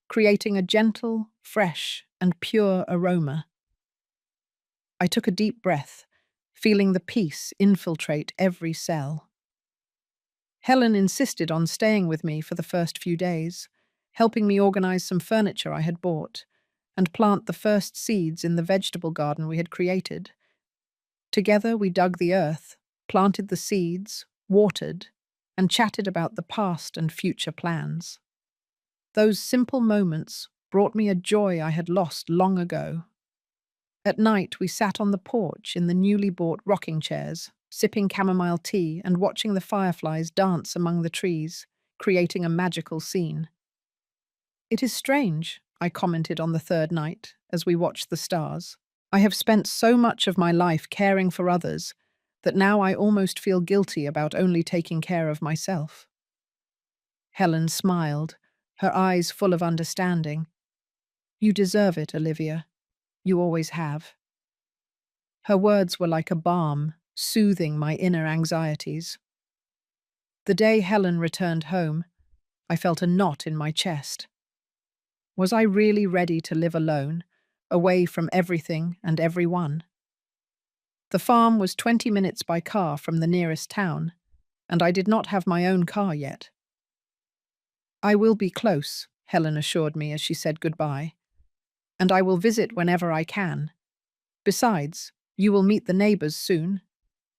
creating a gentle, fresh, and pure aroma. I took a deep breath, feeling the peace infiltrate every cell. Helen insisted on staying with me for the first few days. helping me organize some furniture I had bought and plant the first seeds in the vegetable garden we had created. Together we dug the earth, planted the seeds, watered, and chatted about the past and future plans. Those simple moments brought me a joy I had lost long ago. At night, we sat on the porch in the newly bought rocking chairs, sipping chamomile tea and watching the fireflies dance among the trees, creating a magical scene. "It is strange," I commented on the third night as we watched the stars. "I have spent so much of my life caring for others that now I almost feel guilty about only taking care of myself." Helen smiled, her eyes full of understanding. "You deserve it, Olivia. You always have." Her words were like a balm, soothing my inner anxieties. The day Helen returned home, I felt a knot in my chest. Was I really ready to live alone, away from everything and everyone? The farm was 20 minutes by car from the nearest town, and I did not have my own car yet. "I will be close," Helen assured me as she said goodbye, "and I will visit whenever I can. Besides, you will meet the neighbors soon.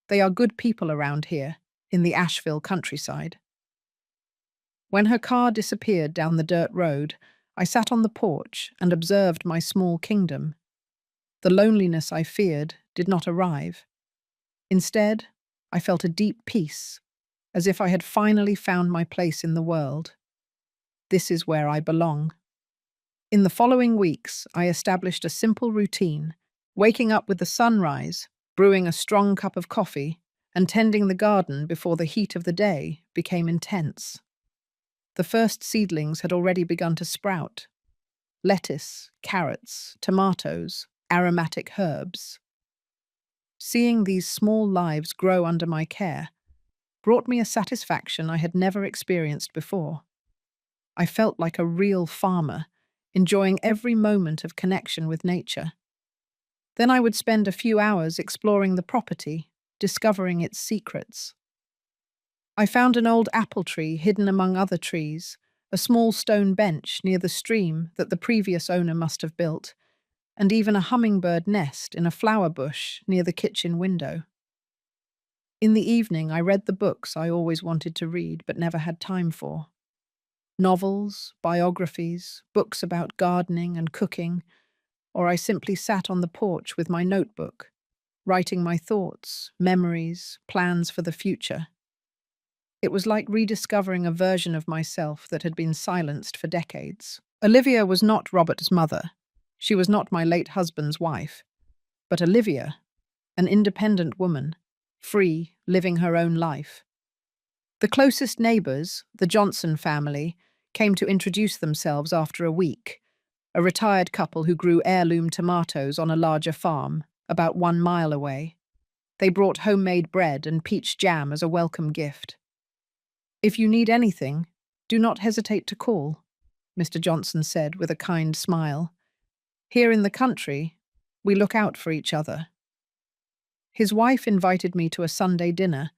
They are good people around here, in the Asheville countryside." When her car disappeared down the dirt road, I sat on the porch and observed my small kingdom. The loneliness I feared did not arrive. Instead, I felt a deep peace, as if I had finally found my place in the world. This is where I belong. In the following weeks, I established a simple routine, waking up with the sunrise, brewing a strong cup of coffee, and tending the garden before the heat of the day became intense. The first seedlings had already begun to sprout: lettuce, carrots, tomatoes, aromatic herbs. Seeing these small lives grow under my care brought me a satisfaction I had never experienced before. I felt like a real farmer, enjoying every moment of connection with nature. Then I would spend a few hours exploring the property, discovering its secrets. I found an old apple tree hidden among other trees, a small stone bench near the stream that the previous owner must have built, and even a hummingbird nest in a flower bush near the kitchen window. In the evening, I read the books I always wanted to read but never had time for. Novels, biographies, books about gardening and cooking, or I simply sat on the porch with my notebook, writing my thoughts, memories, plans for the future. It was like rediscovering a version of myself that had been silenced for decades. Olivia was not Robert's mother. She was not my late husband's wife. But Olivia, an independent woman, free, living her own life. The closest neighbors, the Johnson family, came to introduce themselves after a week, a retired couple who grew heirloom tomatoes on a larger farm, about 1 mile away. They brought homemade bread and peach jam as a welcome gift. "If you need anything, do not hesitate to call," Mr. Johnson said with a kind smile. "Here in the country, we look out for each other." His wife invited me to a Sunday dinner,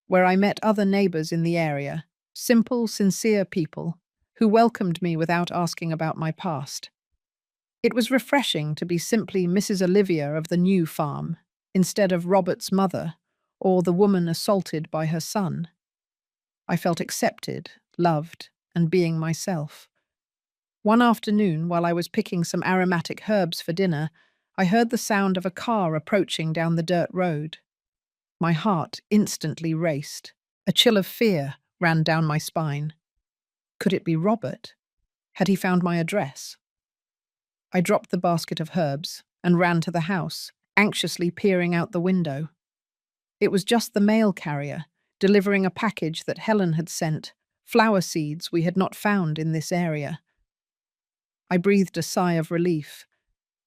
where I met other neighbors in the area, simple, sincere people who welcomed me without asking about my past. It was refreshing to be simply Mrs. Olivia of the new farm, instead of Robert's mother, or the woman assaulted by her son. I felt accepted, loved, and being myself. One afternoon, while I was picking some aromatic herbs for dinner, I heard the sound of a car approaching down the dirt road. My heart instantly raced. A chill of fear ran down my spine. Could it be Robert? Had he found my address? I dropped the basket of herbs and ran to the house, anxiously peering out the window. It was just the mail carrier, delivering a package that Helen had sent, flower seeds we had not found in this area. I breathed a sigh of relief,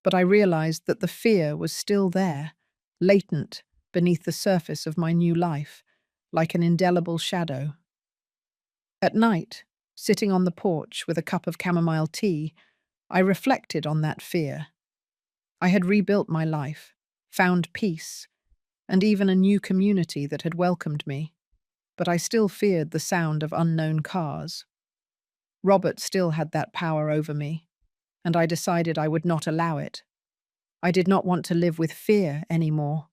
but I realized that the fear was still there, latent beneath the surface of my new life, like an indelible shadow. At night, sitting on the porch with a cup of chamomile tea, I reflected on that fear. I had rebuilt my life, found peace, and even a new community that had welcomed me, but I still feared the sound of unknown cars. Robert still had that power over me, and I decided I would not allow it. I did not want to live with fear anymore.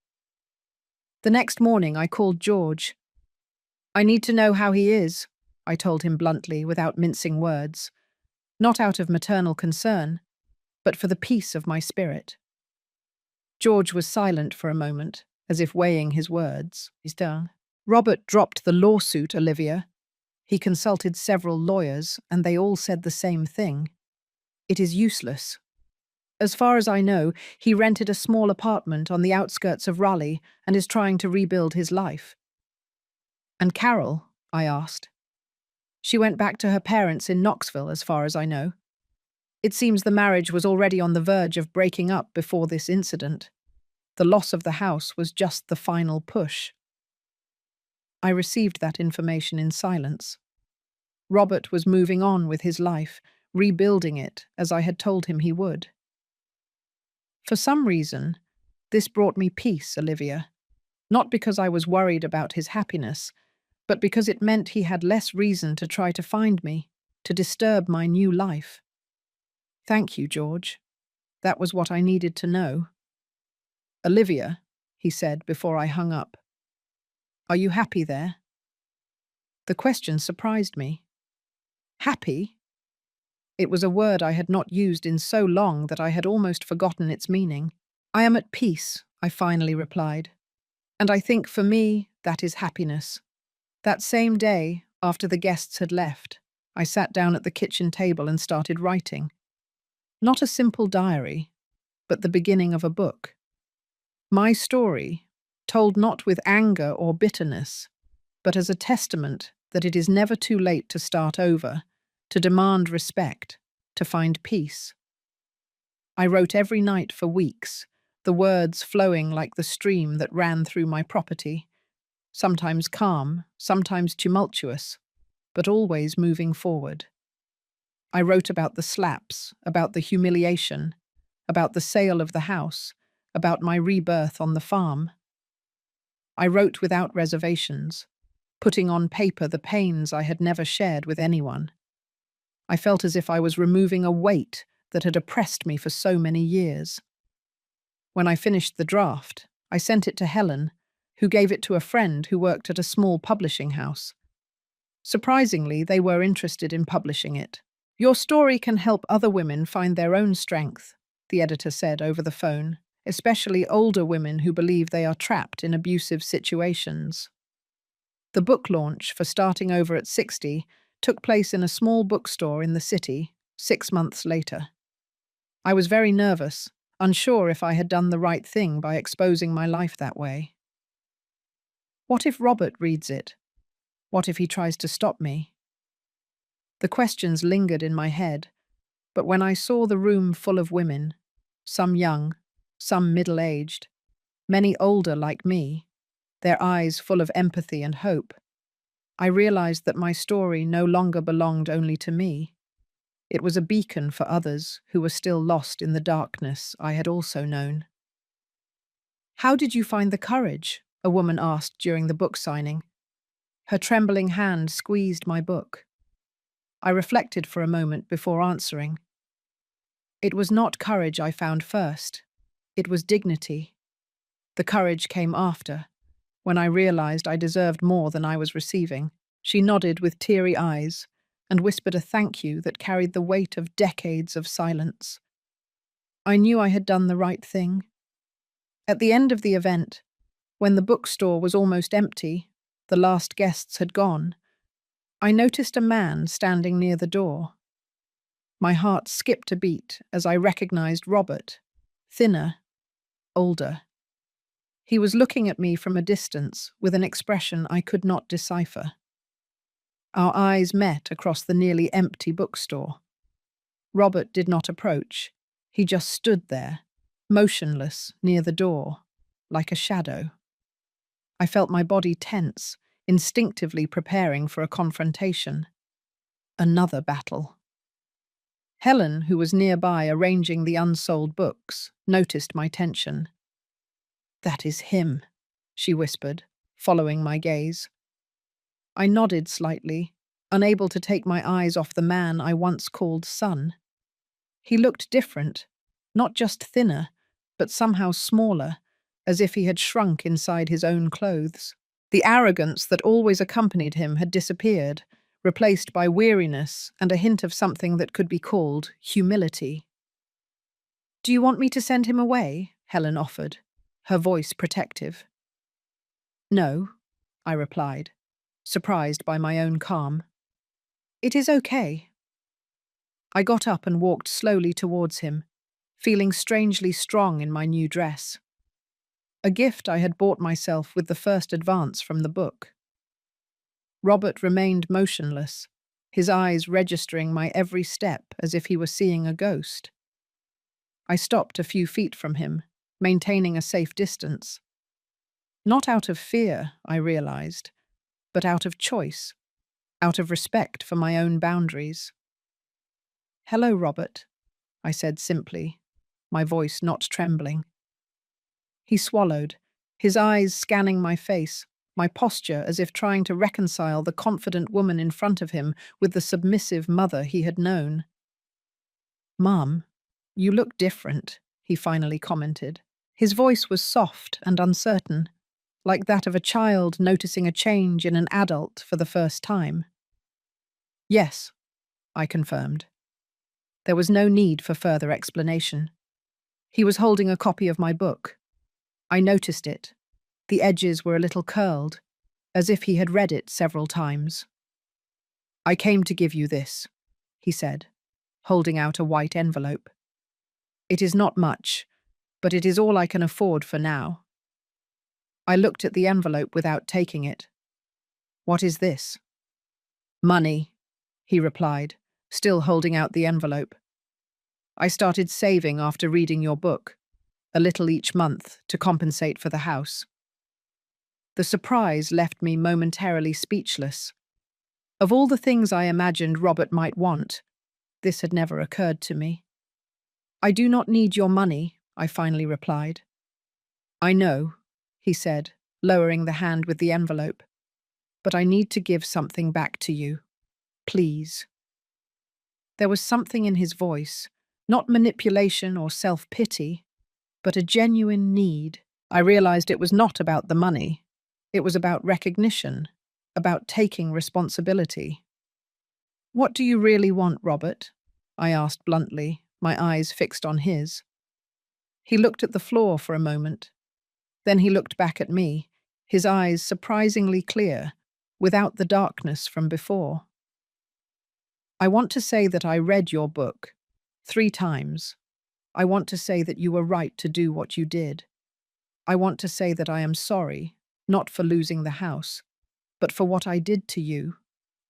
The next morning, I called George. "I need to know how he is," I told him bluntly, without mincing words, not out of maternal concern, but for the peace of my spirit. George was silent for a moment, as if weighing his words. Robert dropped the lawsuit, Olivia. He consulted several lawyers, and they all said the same thing. It is useless. As far as I know, he rented a small apartment on the outskirts of Raleigh and is trying to rebuild his life. "And Carol?" I asked. "She went back to her parents in Knoxville, as far as I know. It seems the marriage was already on the verge of breaking up before this incident. The loss of the house was just the final push." I received that information in silence. Robert was moving on with his life, rebuilding it as I had told him he would. For some reason, this brought me peace, Olivia. Not because I was worried about his happiness, but because it meant he had less reason to try to find me, to disturb my new life. "Thank you, George. That was what I needed to know." "Olivia," he said before I hung up, "are you happy there?" The question surprised me. Happy? It was a word I had not used in so long that I had almost forgotten its meaning. "I am at peace," I finally replied. "And I think for me, that is happiness." That same day, after the guests had left, I sat down at the kitchen table and started writing. Not a simple diary, but the beginning of a book. My story, told not with anger or bitterness, but as a testament that it is never too late to start over, to demand respect, to find peace. I wrote every night for weeks, the words flowing like the stream that ran through my property, sometimes calm, sometimes tumultuous, but always moving forward. I wrote about the slaps, about the humiliation, about the sale of the house, about my rebirth on the farm. I wrote without reservations, putting on paper the pains I had never shared with anyone. I felt as if I was removing a weight that had oppressed me for so many years. When I finished the draft, I sent it to Helen, who gave it to a friend who worked at a small publishing house. Surprisingly, they were interested in publishing it. "Your story can help other women find their own strength," the editor said over the phone, "especially older women who believe they are trapped in abusive situations." The book launch for Starting Over at 60 took place in a small bookstore in the city 6 months later. I was very nervous, unsure if I had done the right thing by exposing my life that way. What if Robert reads it? What if he tries to stop me? The questions lingered in my head, but when I saw the room full of women, some young, some middle-aged, many older like me, their eyes full of empathy and hope, I realized that my story no longer belonged only to me. It was a beacon for others who were still lost in the darkness I had also known. "How did you find the courage?" a woman asked during the book signing. Her trembling hand squeezed my book. I reflected for a moment before answering. It was not courage I found first. It was dignity. The courage came after, when I realized I deserved more than I was receiving. She nodded with teary eyes and whispered a thank you that carried the weight of decades of silence. I knew I had done the right thing. At the end of the event, when the bookstore was almost empty, the last guests had gone, I noticed a man standing near the door. My heart skipped a beat as I recognized Robert, thinner, older. He was looking at me from a distance with an expression I could not decipher. Our eyes met across the nearly empty bookstore. Robert did not approach. He just stood there, motionless near the door, like a shadow. I felt my body tense, instinctively preparing for a confrontation. Another battle. Helen, who was nearby arranging the unsold books, noticed my tension. "That is him," she whispered, following my gaze. I nodded slightly, unable to take my eyes off the man I once called son. He looked different, not just thinner, but somehow smaller, as if he had shrunk inside his own clothes. The arrogance that always accompanied him had disappeared, replaced by weariness and a hint of something that could be called humility. "Do you want me to send him away?" Helen offered, her voice protective. "No," I replied, surprised by my own calm. "It is okay." I got up and walked slowly towards him, feeling strangely strong in my new dress. A gift I had bought myself with the first advance from the book. Robert remained motionless, his eyes registering my every step as if he were seeing a ghost. I stopped a few feet from him, maintaining a safe distance. Not out of fear, I realized, but out of choice, out of respect for my own boundaries. "Hello, Robert," I said simply, my voice not trembling. He swallowed, his eyes scanning my face, my posture as if trying to reconcile the confident woman in front of him with the submissive mother he had known. "Mum, you look different," he finally commented. His voice was soft and uncertain, like that of a child noticing a change in an adult for the first time. "Yes," I confirmed. There was no need for further explanation. He was holding a copy of my book. I noticed it. The edges were a little curled, as if he had read it several times. "I came to give you this," he said, holding out a white envelope. "It is not much, but it is all I can afford for now." I looked at the envelope without taking it. "What is this?" "Money," he replied, still holding out the envelope. "I started saving after reading your book, a little each month to compensate for the house." The surprise left me momentarily speechless. Of all the things I imagined Robert might want, this had never occurred to me. "I do not need your money," I finally replied. "I know," he said, lowering the hand with the envelope, "but I need to give something back to you. Please." There was something in his voice, not manipulation or self-pity, but a genuine need. I realized it was not about the money. It was about recognition, about taking responsibility. "What do you really want, Robert?" I asked bluntly, my eyes fixed on his. He looked at the floor for a moment. Then he looked back at me, his eyes surprisingly clear, without the darkness from before. "I want to say that I read your book 3 times. I want to say that you were right to do what you did. I want to say that I am sorry, not for losing the house, but for what I did to you,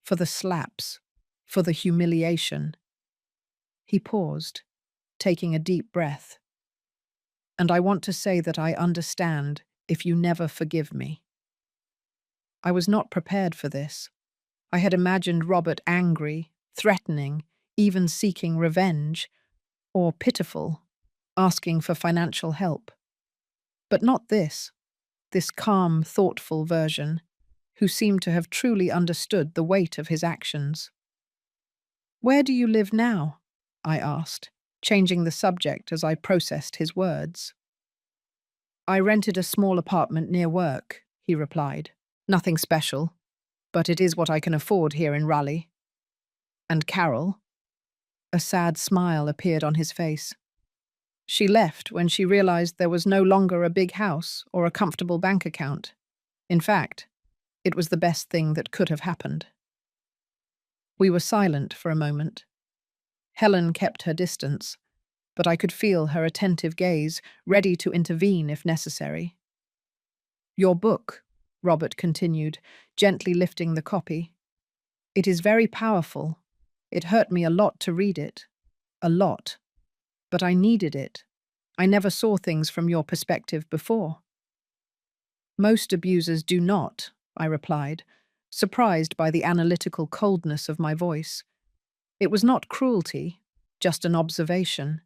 for the slaps, for the humiliation." He paused, taking a deep breath. "And I want to say that I understand if you never forgive me." I was not prepared for this. I had imagined Robert angry, threatening, even seeking revenge, or pitiful, asking for financial help. But not this calm, thoughtful version, who seemed to have truly understood the weight of his actions. "Where do you live now?" I asked, changing the subject as I processed his words. "I rented a small apartment near work," he replied. "Nothing special, but it is what I can afford here in Raleigh." "And Carol?" A sad smile appeared on his face. "She left when she realized there was no longer a big house or a comfortable bank account. In fact, it was the best thing that could have happened." We were silent for a moment. Helen kept her distance, but I could feel her attentive gaze, ready to intervene if necessary. "Your book," Robert continued, gently lifting the copy. "It is very powerful. It hurt me a lot to read it. A lot. But I needed it. I never saw things from your perspective before." "Most abusers do not," I replied, surprised by the analytical coldness of my voice. It was not cruelty, just an observation.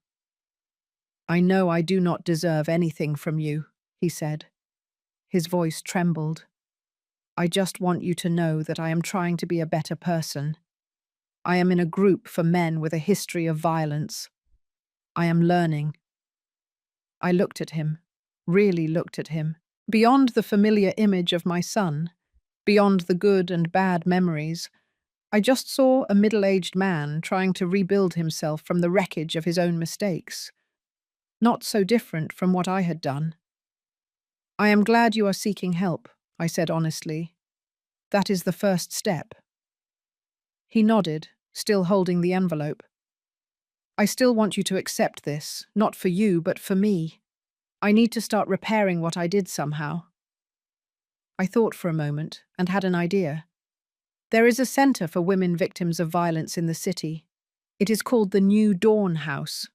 "I know I do not deserve anything from you," he said. His voice trembled. I just want you to know that I am trying to be a better person. I am in a group for men with a history of violence. I am learning. I looked at him, really looked at him. Beyond the familiar image of my son, beyond the good and bad memories, I just saw a middle-aged man trying to rebuild himself from the wreckage of his own mistakes. Not so different from what I had done. I am glad you are seeking help, I said honestly. That is the first step. He nodded, still holding the envelope. I still want you to accept this, not for you, but for me. I need to start repairing what I did somehow. I thought for a moment and had an idea. There is a centre for women victims of violence in the city. It is called the New Dawn House.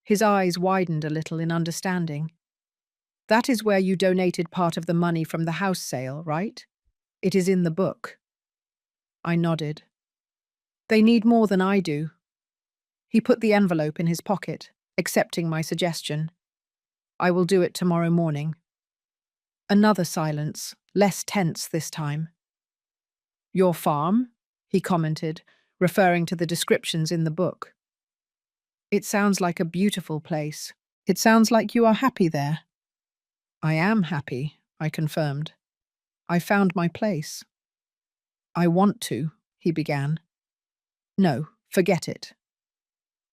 His eyes widened a little in understanding. That is where you donated part of the money from the house sale, right? It is in the book. I nodded. They need more than I do. He put the envelope in his pocket, accepting my suggestion. I will do it tomorrow morning. Another silence, less tense this time. Your farm? He commented, referring to the descriptions in the book. It sounds like a beautiful place. It sounds like you are happy there. I am happy, I confirmed. I found my place. I want to, he began. No, forget it.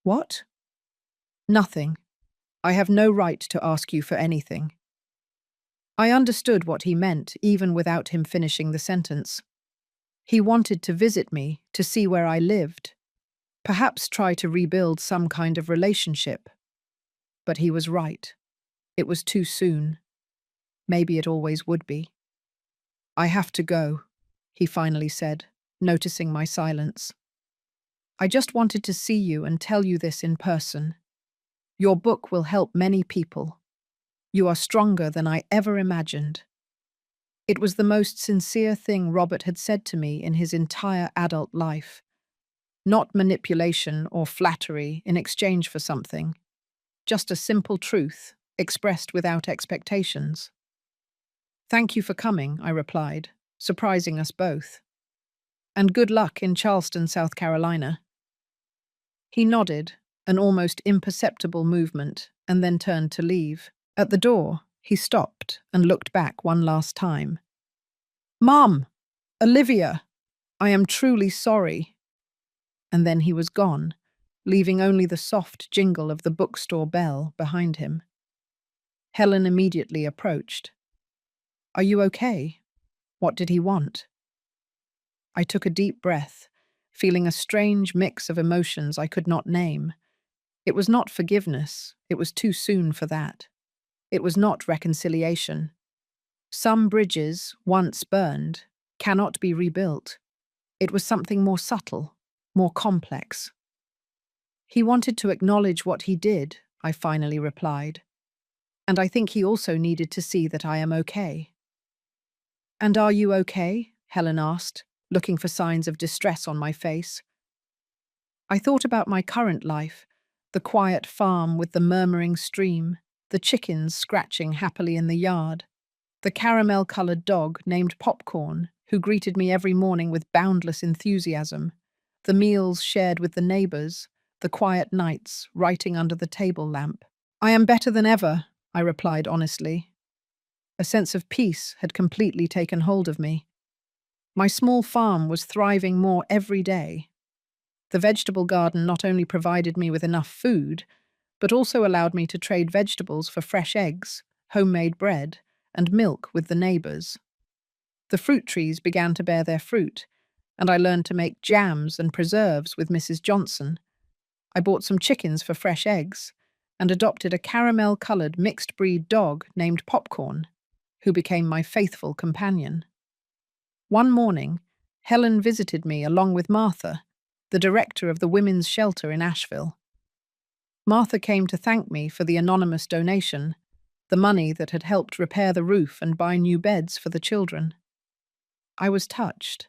What? Nothing. I have no right to ask you for anything. I understood what he meant, even without him finishing the sentence. He wanted to visit me, to see where I lived, perhaps try to rebuild some kind of relationship. But he was right. It was too soon. Maybe it always would be. I have to go, he finally said, noticing my silence. I just wanted to see you and tell you this in person. Your book will help many people. You are stronger than I ever imagined. It was the most sincere thing Robert had said to me in his entire adult life. Not manipulation or flattery in exchange for something. Just a simple truth, expressed without expectations. Thank you for coming, I replied, surprising us both. And good luck in Charleston, South Carolina. He nodded, an almost imperceptible movement, and then turned to leave. At the door, he stopped and looked back one last time. Mom! Olivia! I am truly sorry. And then he was gone, leaving only the soft jingle of the bookstore bell behind him. Helen immediately approached. Are you okay? What did he want? I took a deep breath, feeling a strange mix of emotions I could not name. It was not forgiveness, it was too soon for that. It was not reconciliation. Some bridges, once burned, cannot be rebuilt. It was something more subtle, more complex. He wanted to acknowledge what he did, I finally replied. And I think he also needed to see that I am okay. And are you okay? Helen asked, looking for signs of distress on my face. I thought about my current life, the quiet farm with the murmuring stream, the chickens scratching happily in the yard, the caramel-coloured dog named Popcorn, who greeted me every morning with boundless enthusiasm, the meals shared with the neighbours, the quiet nights writing under the table lamp. I am better than ever, I replied honestly. A sense of peace had completely taken hold of me. My small farm was thriving more every day. The vegetable garden not only provided me with enough food, but also allowed me to trade vegetables for fresh eggs, homemade bread, and milk with the neighbours. The fruit trees began to bear their fruit, and I learned to make jams and preserves with Mrs. Johnson. I bought some chickens for fresh eggs, and adopted a caramel-coloured mixed-breed dog named Popcorn, who became my faithful companion. One morning, Helen visited me along with Martha, the director of the women's shelter in Asheville. Martha came to thank me for the anonymous donation, the money that had helped repair the roof and buy new beds for the children. I was touched.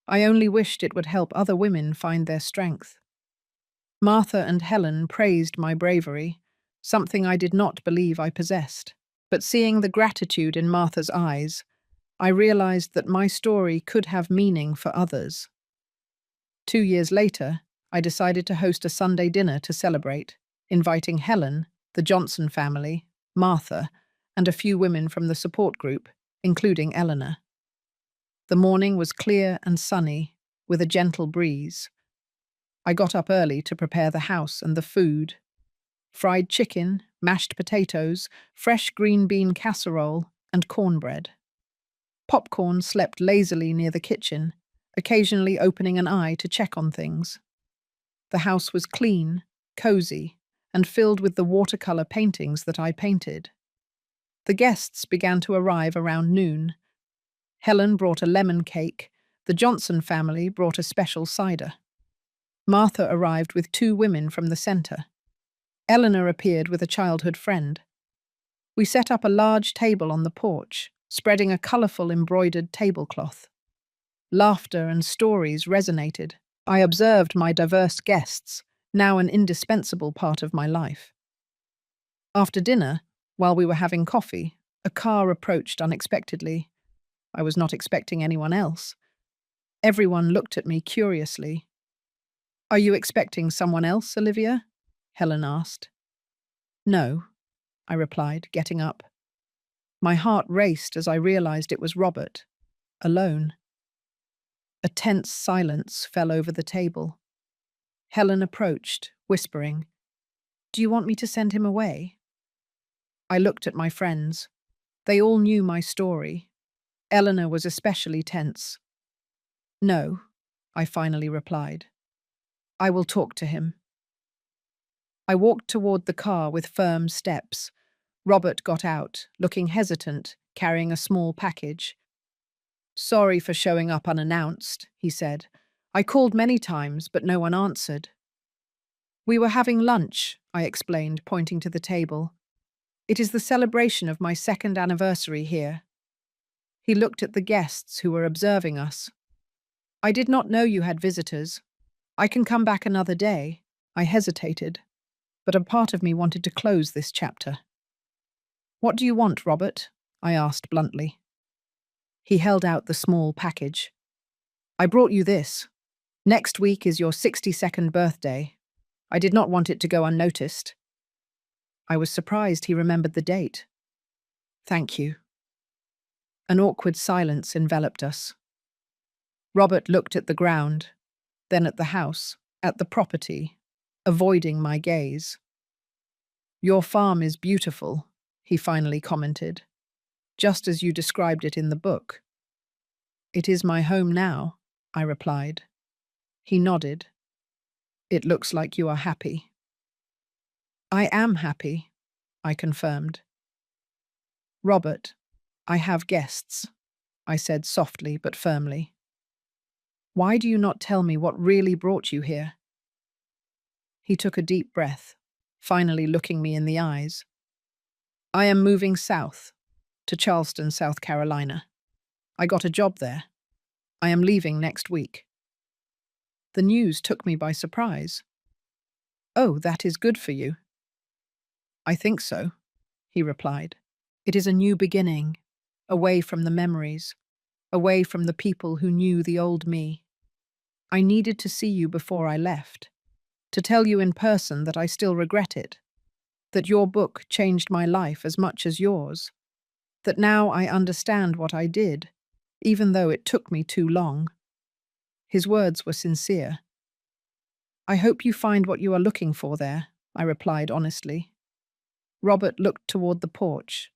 I only wished it would help other women find their strength. Martha and Helen praised my bravery, something I did not believe I possessed. But seeing the gratitude in Martha's eyes, I realized that my story could have meaning for others. 2 years later, I decided to host a Sunday dinner to celebrate, inviting Helen, the Johnson family, Martha, and a few women from the support group, including Eleanor. The morning was clear and sunny, with a gentle breeze. I got up early to prepare the house and the food. Fried chicken, mashed potatoes, fresh green bean casserole, and cornbread. Popcorn slept lazily near the kitchen, occasionally opening an eye to check on things. The house was clean, cozy, and filled with the watercolor paintings that I painted. The guests began to arrive around noon. Helen brought a lemon cake. The Johnson family brought a special cider. Martha arrived with 2 women from the center. Eleanor appeared with a childhood friend. We set up a large table on the porch, spreading a colorful embroidered tablecloth. Laughter and stories resonated. I observed my diverse guests, now an indispensable part of my life. After dinner, while we were having coffee, a car approached unexpectedly. I was not expecting anyone else. Everyone looked at me curiously. "Are you expecting someone else, Olivia?" Helen asked. "No," I replied, getting up. My heart raced as I realized it was Robert, alone. A tense silence fell over the table. Helen approached, whispering, "Do you want me to send him away?" I looked at my friends. They all knew my story. Eleanor was especially tense. "No," I finally replied. "I will talk to him." I walked toward the car with firm steps. Robert got out, looking hesitant, carrying a small package. "Sorry for showing up unannounced," he said. "I called many times, but no one answered." "We were having lunch," I explained, pointing to the table. "It is the celebration of my 2nd anniversary here." He looked at the guests who were observing us. "I did not know you had visitors. I can come back another day." I hesitated, but a part of me wanted to close this chapter. "What do you want, Robert?" I asked bluntly. He held out the small package. "I brought you this. Next week is your 62nd birthday. I did not want it to go unnoticed." I was surprised he remembered the date. "Thank you." An awkward silence enveloped us. Robert looked at the ground, then at the house, at the property, avoiding my gaze. "Your farm is beautiful," he finally commented, "just as you described it in the book." "It is my home now," I replied. He nodded. "It looks like you are happy." "I am happy," I confirmed. "Robert, I have guests," I said softly but firmly. "Why do you not tell me what really brought you here?" He took a deep breath, finally looking me in the eyes. "I am moving south, to Charleston, South Carolina. I got a job there. I am leaving next week." The news took me by surprise. "Oh, that is good for you." "I think so," he replied. "It is a new beginning, away from the memories, away from the people who knew the old me. I needed to see you before I left, to tell you in person that I still regret it, that your book changed my life as much as yours, that now I understand what I did, even though it took me too long." His words were sincere. "I hope you find what you are looking for there," I replied honestly. Robert looked toward the porch.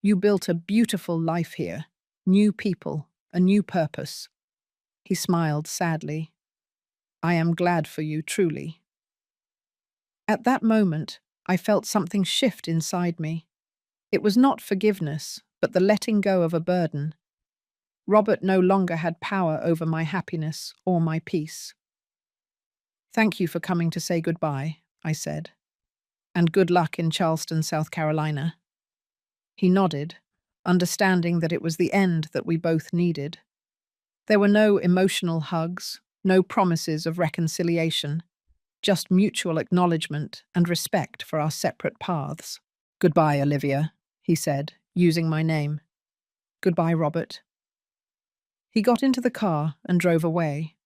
"You built a beautiful life here, new people, a new purpose." He smiled sadly. "I am glad for you, truly." At that moment, I felt something shift inside me. It was not forgiveness, but the letting go of a burden. Robert no longer had power over my happiness or my peace. "Thank you for coming to say goodbye," I said. "And good luck in Charleston, South Carolina." He nodded, understanding that it was the end that we both needed. There were no emotional hugs, no promises of reconciliation, just mutual acknowledgement and respect for our separate paths. "Goodbye, Olivia," he said, using my name. Goodbye, Robert. He got into the car and drove away.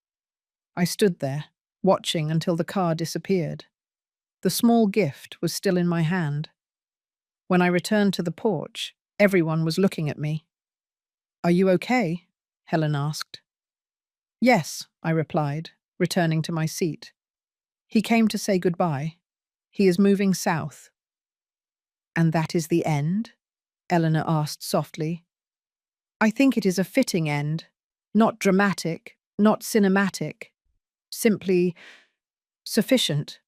I stood there, watching until the car disappeared. The small gift was still in my hand. When I returned to the porch, everyone was looking at me. "Are you okay?" Helen asked. "Yes," I replied, returning to my seat. "He came to say goodbye. He is moving south." "And that is the end?" Eleanor asked softly. "I think it is a fitting end. Not dramatic, not cinematic. Simply sufficient."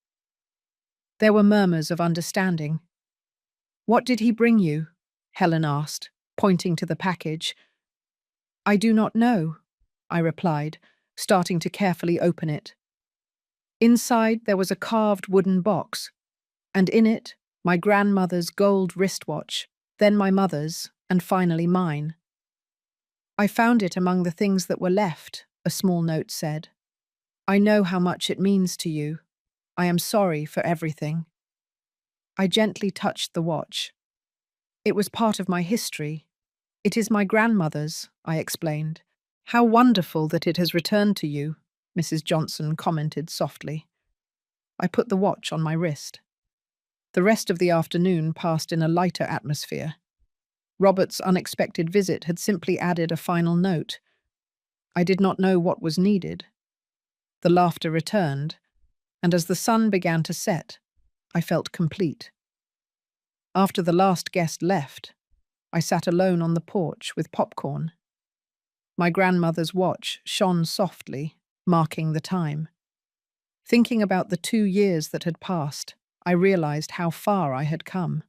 There were murmurs of understanding. "What did he bring you?" Helen asked, pointing to the package. "I do not know," I replied, starting to carefully open it. Inside there was a carved wooden box, and in it my grandmother's gold wristwatch, then my mother's, and finally mine. "I found it among the things that were left," a small note said. "I know how much it means to you. I am sorry for everything." I gently touched the watch. "It was part of my history. It is my grandmother's," I explained. "How wonderful that it has returned to you," Mrs. Johnson commented softly. I put the watch on my wrist. The rest of the afternoon passed in a lighter atmosphere. Robert's unexpected visit had simply added a final note. I did not know what was needed. The laughter returned, and as the sun began to set, I felt complete. After the last guest left, I sat alone on the porch with popcorn. My grandmother's watch shone softly, marking the time. Thinking about the 2 years that had passed, I realized how far I had come.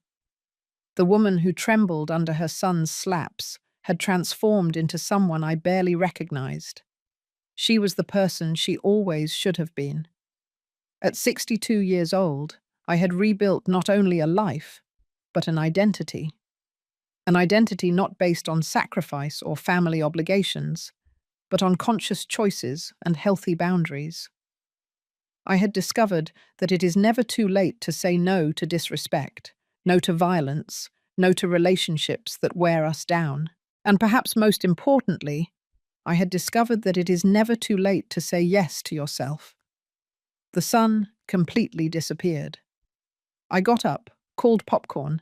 The woman who trembled under her son's slaps had transformed into someone I barely recognized. She was the person she always should have been. At 62 years old, I had rebuilt not only a life, but an identity. An identity not based on sacrifice or family obligations, but on conscious choices and healthy boundaries. I had discovered that it is never too late to say no to disrespect, no to violence, no to relationships that wear us down. And perhaps most importantly, I had discovered that it is never too late to say yes to yourself. The sun completely disappeared. I got up, called popcorn,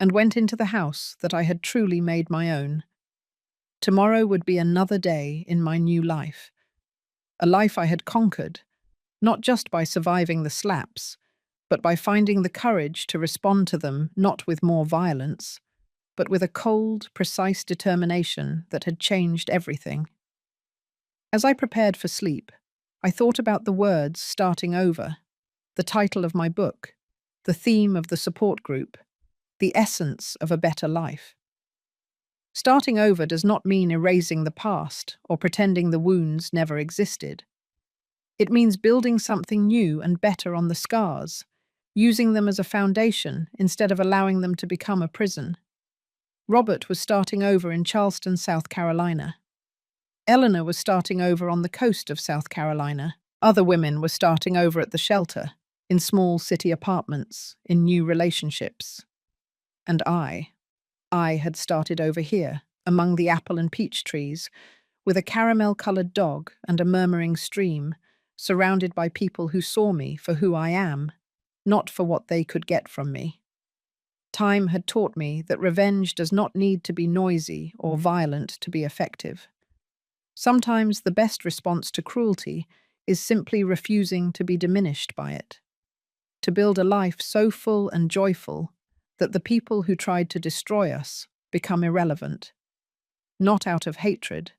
and went into the house that I had truly made my own. Tomorrow would be another day in my new life. A life I had conquered, not just by surviving the slaps, but by finding the courage to respond to them not with more violence, but with a cold, precise determination that had changed everything. As I prepared for sleep, I thought about the words "starting over," the title of my book, the theme of the support group, the essence of a better life. Starting over does not mean erasing the past or pretending the wounds never existed. It means building something new and better on the scars, using them as a foundation instead of allowing them to become a prison. Robert was starting over in Charleston, South Carolina. Eleanor was starting over on the coast of South Carolina. Other women were starting over at the shelter, in small city apartments, in new relationships. And I had started over here, among the apple and peach trees, with a caramel-colored dog and a murmuring stream, surrounded by people who saw me for who I am, not for what they could get from me. Time had taught me that revenge does not need to be noisy or violent to be effective. Sometimes the best response to cruelty is simply refusing to be diminished by it. To build a life so full and joyful that the people who tried to destroy us become irrelevant. Not out of hatred,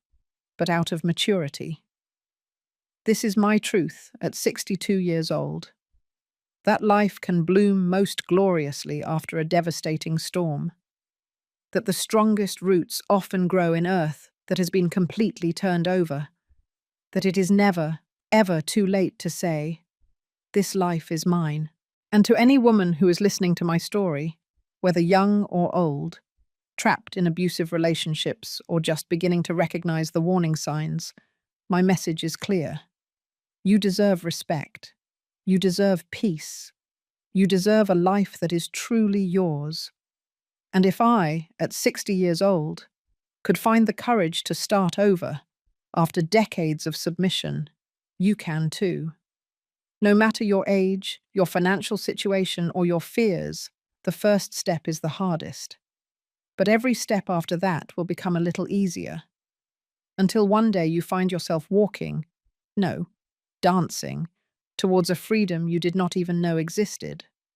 but out of maturity. This is my truth at 62 years old. That life can bloom most gloriously after a devastating storm. That the strongest roots often grow in earth that has been completely turned over. That it is never, ever too late to say, "This life is mine." And to any woman who is listening to my story, whether young or old, trapped in abusive relationships or just beginning to recognize the warning signs, my message is clear. You deserve respect. You deserve peace. You deserve a life that is truly yours. And if I, at 60 years old, could find the courage to start over after decades of submission, you can too. No matter your age, your financial situation, or your fears, the first step is the hardest. But every step after that will become a little easier, until one day you find yourself walking, no, dancing, towards a freedom you did not even know existed.